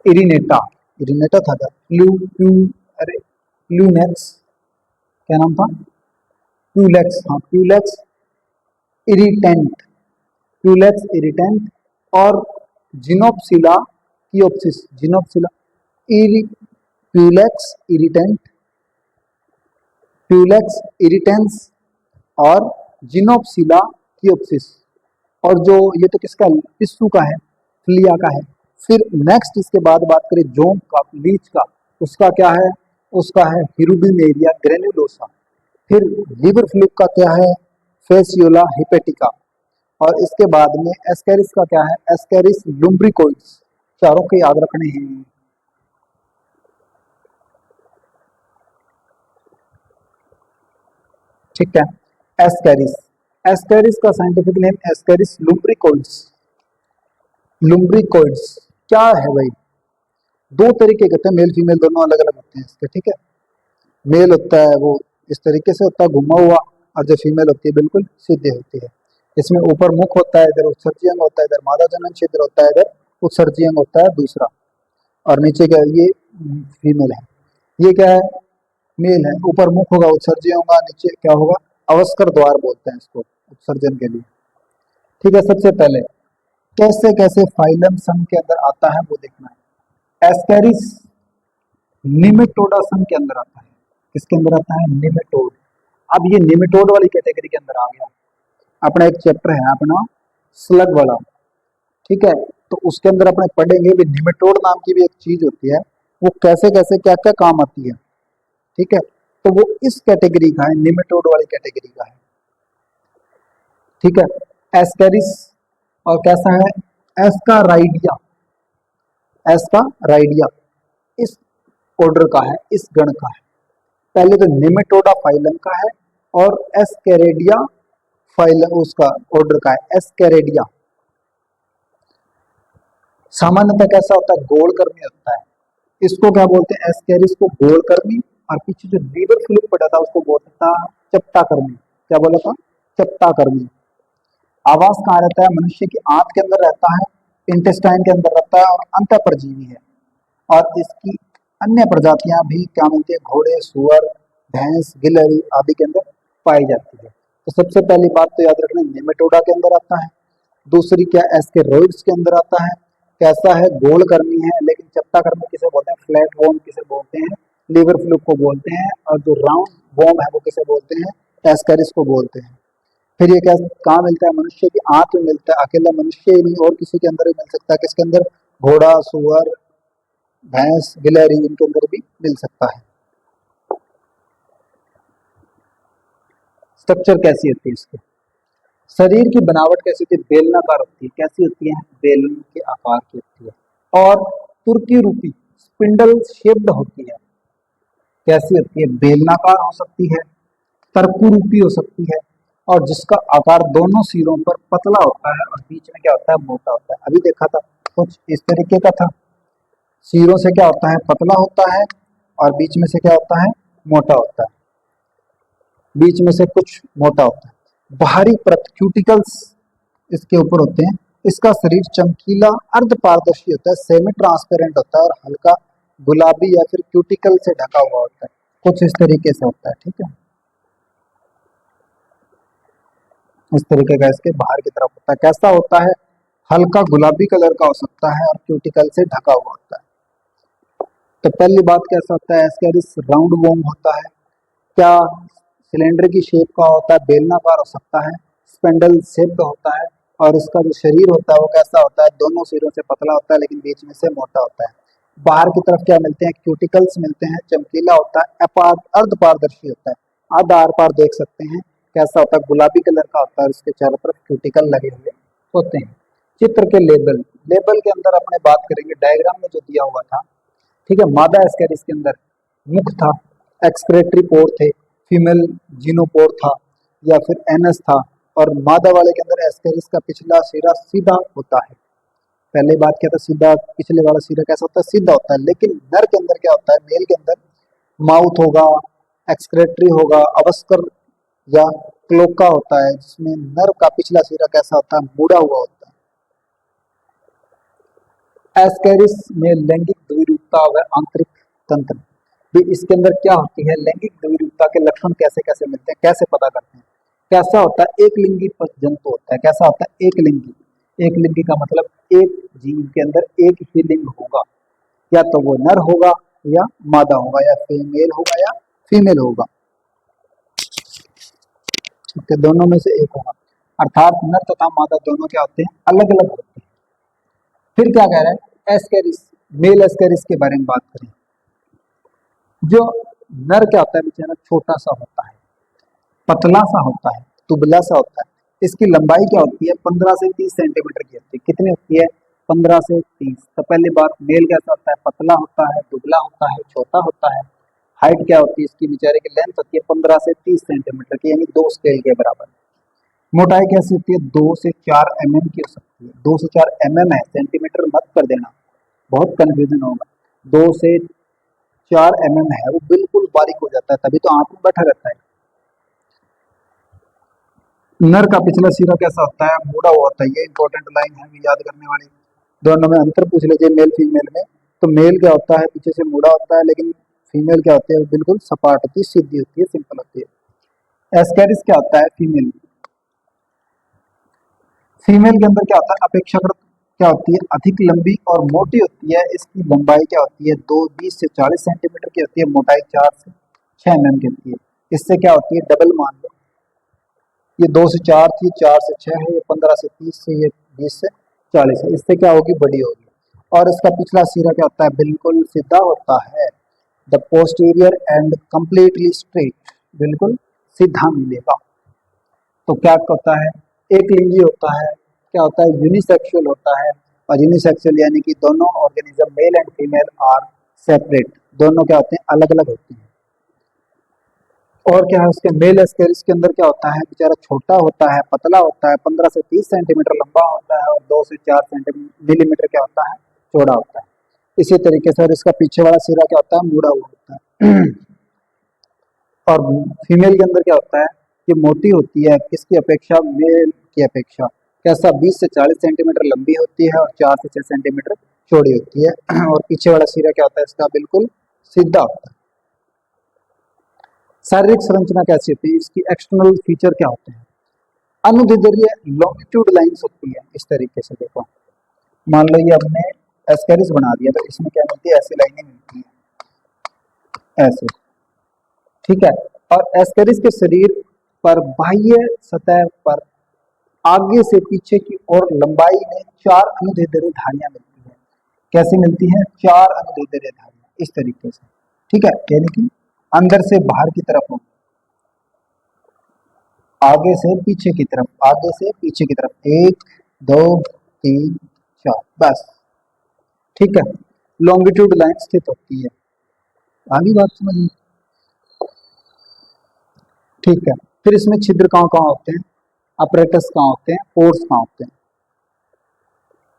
इरिनेटा, इरिनेटा था क्या, अरे प्लूनेक्स, क्या नाम था, प्यूलेक्स, हाँ प्यूलेक्स इरिटेंट, प्यूलेक्स इरिटेंट। और जिनोप्सिला कियोप्सिस, जिनोप्सिला इरि, प्यूलेक्स इरिटेंट, प्यूलेक्स इरिटेंस और जिनोप्सिला कियोप्सिस। और जो ये तो किसका, पिस्सू का है, फ्लिया का है। फिर नेक्स्ट इसके बाद बात करें जोंक का, लीच का, उसका क्या है, उसका है हिरुबिनेरिया ग्रेन्युलोसा। फिर लिवर फ्लू का क्या है, फेसियोला हिपेटिका। और इसके बाद में एस्केरिस का क्या है, एस्केरिस लुम्ब्रिकोइड्स। चारों के याद रखने हैं। ठीक है, एस्केरिस, एस्केरिस का साइंटिफिक नेम एस्केरिस लुम्ब्रिकोइड्स, लुम्ब्रिकोइड्स क्या है भाई, दो तरीके के होते हैं, मेल फीमेल दोनों अलग अलग होते हैं इसके। ठीक है, मेल होता है वो इस तरीके से होता है घुमा हुआ, और जो फीमेल होती है बिल्कुल सीधे होती है। इसमें ऊपर मुख होता है, इधर उत्सर्जी अंग होता है, इधर मादा जनन छिद्र होता है, इधर उत्सर्जी अंग होता है दूसरा। और नीचे क्या, ये फीमेल है, ये क्या है, मेल है। ऊपर मुख होगा, उत्सर्जी होगा, नीचे क्या होगा, अवस्कर द्वार बोलते हैं इसको उत्सर्जन के लिए। ठीक है, सबसे पहले कैसे कैसे फाइलम संघ के अंदर आता है वो देखना है। एस्केरिस निमेटोडा संघ के अंदर आता है, किसके अंदर आता है, निमेटोड। अब ये निमेटोड वाली कैटेगरी के अंदर आ गया। अपना एक चैप्टर है अपना स्लग वाला, ठीक है, तो उसके अंदर अपने पढ़ेंगे भी निमेटोड नाम की भी एक चीज होती है, वो कैसे कैसे क्या क्या काम आती है। ठीक है, तो वो इस कैटेगरी का है, निमेटोड वाली कैटेगरी का है। ठीक है, एस्केरिस, और कैसा है, एस्काराइडिया, एस्काराइडिया इस ऑर्डर का है, इस गण का है। पहले तो निमेटोडा फाइलम का है और एस्केरेडिया फाइलम उसका ऑर्डर का है, एस्केरेडिया। सामान्यतः कैसा होता है, गोलकर्मी होता है। इसको क्या बोलते हैं, एस्केरिस को गोलकर्मी, और पीछे जो लीवर फ्लूइड पड़ा था उसको बोलता था चपटाकर्मी। क्या बोला था, चपटाकर्मी। आवास कहाँ रहता है, मनुष्य की आंत के अंदर रहता है, इंटेस्टाइन के अंदर रहता है और अंतःपरजीवी है। और इसकी अन्य प्रजातियां भी क्या मिलती है, घोड़े, सुअर, भैंस, गिलहरी आदि के अंदर पाई जाती है। तो सबसे पहली बात तो याद रखना, नेमेटोडा के अंदर आता है। दूसरी क्या, एस्केरॉइड्स के अंदर आता है। कैसा है, गोलकर्मी है। लेकिन चपटाकर्मी किसे बोलते हैं, फ्लैट वॉर्म किसे बोलते हैं, लीवर फ्लूक को बोलते हैं। और जो राउंड वॉर्म है वो किसे बोलते हैं, एस्केरिस को बोलते हैं। फिर ये क्या, कहाँ मिलता है, मनुष्य की आंत में मिलता है। अकेला मनुष्य ही नहीं, और किसी के अंदर भी मिल सकता है। किसके अंदर, घोड़ा, सुअर, भैंस, गिलहरी, इनके अंदर भी मिल सकता है। स्ट्रक्चर कैसी होती है इसकी, शरीर की बनावट कैसी होती है, बेलनाकार होती है। कैसी होती है, बेलन के आकार की होती है। और तुर्की रूपी स्पिंडल शेप्ड होती है। कैसी होती है, बेलनाकार हो सकती है, तरकू रूपी हो सकती है, और जिसका आकार दोनों सिरों पर पतला होता है और बीच में क्या होता है, मोटा होता है। अभी देखा था कुछ इस तरीके का था, सिरों से क्या होता है, पतला होता है, और बीच में से क्या होता है, मोटा होता है। बीच में से कुछ मोटा होता है। बाहरी परत क्यूटिकल्स इसके ऊपर होते हैं। इसका शरीर चमकीला अर्ध पारदर्शी होता है, सेमी ट्रांसपेरेंट होता है और हल्का गुलाबी या फिर क्यूटिकल से ढका हुआ होता है। कुछ इस तरीके से होता है, ठीक है। इस तरीके का इसके बाहर की तरफ होता है। कैसा होता है, हल्का गुलाबी कलर का हो सकता है और क्यूटिकल से ढका हुआ होता है। तो पहली बात कैसा होता है, एस्केरिस राउंड वॉर्म होता है। क्या सिलेंडर की शेप का होता है, बेलनाकार हो सकता है, स्पेंडल शेप का होता है। और इसका जो शरीर होता है वो कैसा होता है, दोनों सिरों से पतला होता है लेकिन बीच में से मोटा होता है। बाहर की तरफ क्या मिलते हैं, क्यूटिकल्स मिलते हैं, चमकीला होता है, अर्ध पारदर्शी होता है, आधा आर पार देख सकते हैं। कैसा होता है, गुलाबी कलर का होता है, इसके चारों तरफ क्यूटिकल लगे हुए होते हैं। चित्र के लेबल, लेबल के अंदर अपने बात करेंगे, डायग्राम में जो दिया हुआ था, ठीक है। मादा एस्केरिस के अंदर मुख था, एक्सक्रेटरी पोर थे, फीमेल जीनोपोर था या फिर एनस था। और मादा वाले के अंदर एस्केरिस का पिछला सिरा सीधा होता है। पहले बात क्या था, सीधा, पिछले वाला सिरा कैसा होता है, सीधा होता है। लेकिन नर के अंदर क्या होता है, मेल के अंदर माउथ होगा, एक्सक्रेटरी होगा, अवस्कर या क्लोका होता है, जिसमें नर का पिछला सिरा कैसा होता है, मुड़ा हुआ होता है। एस्केरिस में लैंगिक द्विरूपता व आंतरिक तंत्र भी इसके अंदर क्या होती है, लैंगिक द्विरूपता के लक्षण कैसे कैसे मिलते हैं, कैसे पता करते हैं। कैसा होता है, एक लिंगी जंतु होता है। कैसा होता है, एक लिंगी। एक लिंगी का मतलब एक जीव के अंदर एक ही लिंग होगा, या तो वो नर होगा या मादा होगा, या फीमेल होगा या फीमेल होगा, ठीक है, दोनों में से एक होगा। अर्थात नर तथा मादा दोनों क्या होते हैं, अलग अलग होते हैं। फिर क्या कह रहा है, एस्केरिस, मेल एस्केरिस के बारे में बात करें। जो नर क्या होता है बेचारा, छोटा सा होता है, पतला सा होता है, दुबला सा होता है। इसकी लंबाई क्या होती है, 15 से 30 सेंटीमीटर की होती है। कितनी होती है, 15 से 30। तो पहली बात, मेल कैसा होता है, पतला होता है, दुबला होता है, छोटा होता है। हाइट क्या होती है इसकी, बेचारे की लेंथ होती है 15 से 30 सेंटीमीटर की, यानी 2 स्केल के बराबर। मोटाई कैसी होती है, 2 से 4 की हो सकती है। 2 से 4 है, सेंटीमीटर मत कर देना, बहुत कंफ्यूजन होगा। 2 से 4 है, वो बिल्कुल बारीक हो जाता है, तभी तो आंख में बैठा रहता है। नर का पिछला सिरा कैसा होता है, मुड़ा हुआ होता है। ये इंपॉर्टेंट लाइन है याद करने वाली। दोनों में अंतर पूछ लीजिए, मेल फीमेल में। तो मेल क्या होता है, पीछे से मुड़ा होता है, लेकिन फीमेल क्या होती है, वो बिल्कुल सपाट होती है, सीधी होती है, सिंपल होती है। एस्केरिस क्या होता है, फीमेल। फीमेल के अंदर क्या होता है, अपेक्षाकृत क्या होती है, अधिक लंबी और मोटी होती है। इसकी लंबाई क्या होती है, 20 से 40 सेंटीमीटर की होती है, मोटाई 4 से 6 की होती है। इससे क्या होती है, डबल मान लो, ये 2 से 4 थी, 4 से 6 है, ये 15 से 30 से, ये 20 से 40 है। इससे क्या होगी, बड़ी होगी। और इसका पिछला सिरा क्या होता है, बिल्कुल सीधा होता है। The posterior and completely straight, बिल्कुल सीधा मिलेगा। तो क्या होता है, एक लिंगी होता है। क्या होता है, यूनिसेक्सुअल होता है। और यूनिसेक्सुअल यानी कि दोनों organism, male and female are separate, दोनों क्या होते हैं, अलग अलग होते हैं। और क्या है उसके मेल एस्केरिस के अंदर क्या होता है, बेचारा छोटा होता है, पतला होता है, 15 से 30 सेंटीमीटर लंबा होता है और 2 से 4 मिलीमीटर क्या होता है, चौड़ा होता है। इसी तरीके से और इसका पीछे वाला सिरा क्या होता है, मुड़ा हुआ होता है। और फीमेल के अंदर क्या होता है, ये मोटी होती है किसकी अपेक्षा, मेल की अपेक्षा। कैसा, 20 से 40 सेंटीमीटर लंबी होती है और 4 से 6 सेंटीमीटर चौड़ी होती है। और पीछे वाला सिरा क्या होता है इसका, बिल्कुल सीधा होता है। शारीरिक संरचना कैसी होती है, इसकी एक्सटर्नल फीचर क्या होते हैं। अनुदैर्ध्य लॉन्गिट्यूड लाइंस होती है इस तरीके से, देखो मान लो ये हमने एस्केरिस बना दिया तो इसमें क्या मिलती है, ऐसी लाइनें मिलती है ऐसे, ठीक है। और एस्केरिस के शरीर पर बाह्य सतह पर आगे से पीछे की ओर लंबाई में 4 अनुदैर्ध्य धारियां मिलती है। कैसी मिलती है, 4 अनुदैर्ध्य धारियां इस तरीके से, ठीक है। यानी कि अंदर से बाहर की तरफ हो, आगे से पीछे की तरफ, आगे से पीछे की तरफ, 1 2 3 4, बस, ठीक है। लॉन्गिट्यूड लाइन स्थित होती है, आगे बात समझ में, ठीक है। फिर इसमें छिद्र कहाँ कहाँ होते हैं, अपरेटस कहाँ होते हैं, पोर्स कहाँ होते हैं।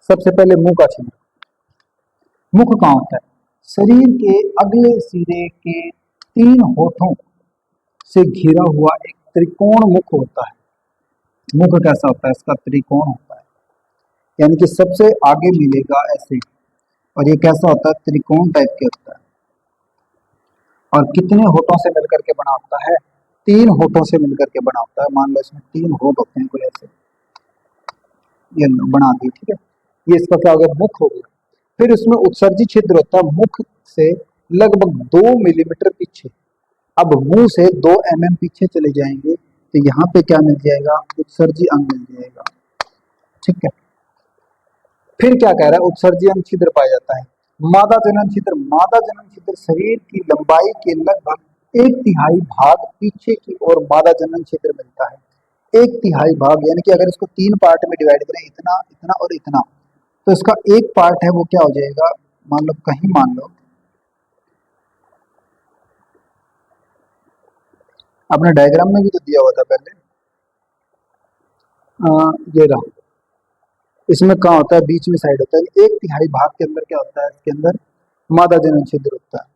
सबसे पहले मुंह का छिद्र, मुख कहाँ होता है, शरीर के अगले सिरे के 3 होठों से घिरा हुआ एक त्रिकोण मुख होता है। मुख कैसा होता है इसका, त्रिकोण होता है, यानी कि सबसे आगे मिलेगा ऐसे, और ये कैसा होता है, त्रिकोण टाइप के होता है। और कितने होठों से मिलकर के बना होता है, 3 होठों से मिलकर के बना होता है। मान लो इसमें 3 होठ होते हैं कोई ऐसे, ये बना दिए, ठीक है। ये इसका क्या हो गया, मुख हो गया। फिर इसमें उत्सर्जी छिद्र होता है मुख से लगभग 2 मिलीमीटर पीछे। अब मुंह से 2 mm पीछे चले जाएंगे तो यहाँ पे क्या मिल जाएगा, उत्सर्जी अंग मिल जाएगा, ठीक है। फिर क्या कह रहा है, उत्सर्जी अंग छिद्र पाया जाता है। मादा जनन छिद्र, मादा जनन छिद्र शरीर की लंबाई के लगभग 1/3 भाग पीछे की ओर मादा जनन छिद्र मिलता है। 1/3 भाग, यानी कि अगर इसको 3 पार्ट में डिवाइड करें, इतना इतना और इतना, तो इसका एक पार्ट है वो क्या हो जाएगा, मान लो कहीं, मान लो आपने डायग्राम में भी तो दिया हुआ था पहले, ये रहा, इसमें कहाँ होता है, बीच में साइड होता है, 1/3 भाग के अंदर क्या होता है, इसके अंदर मादा जनन छिद्र होता है।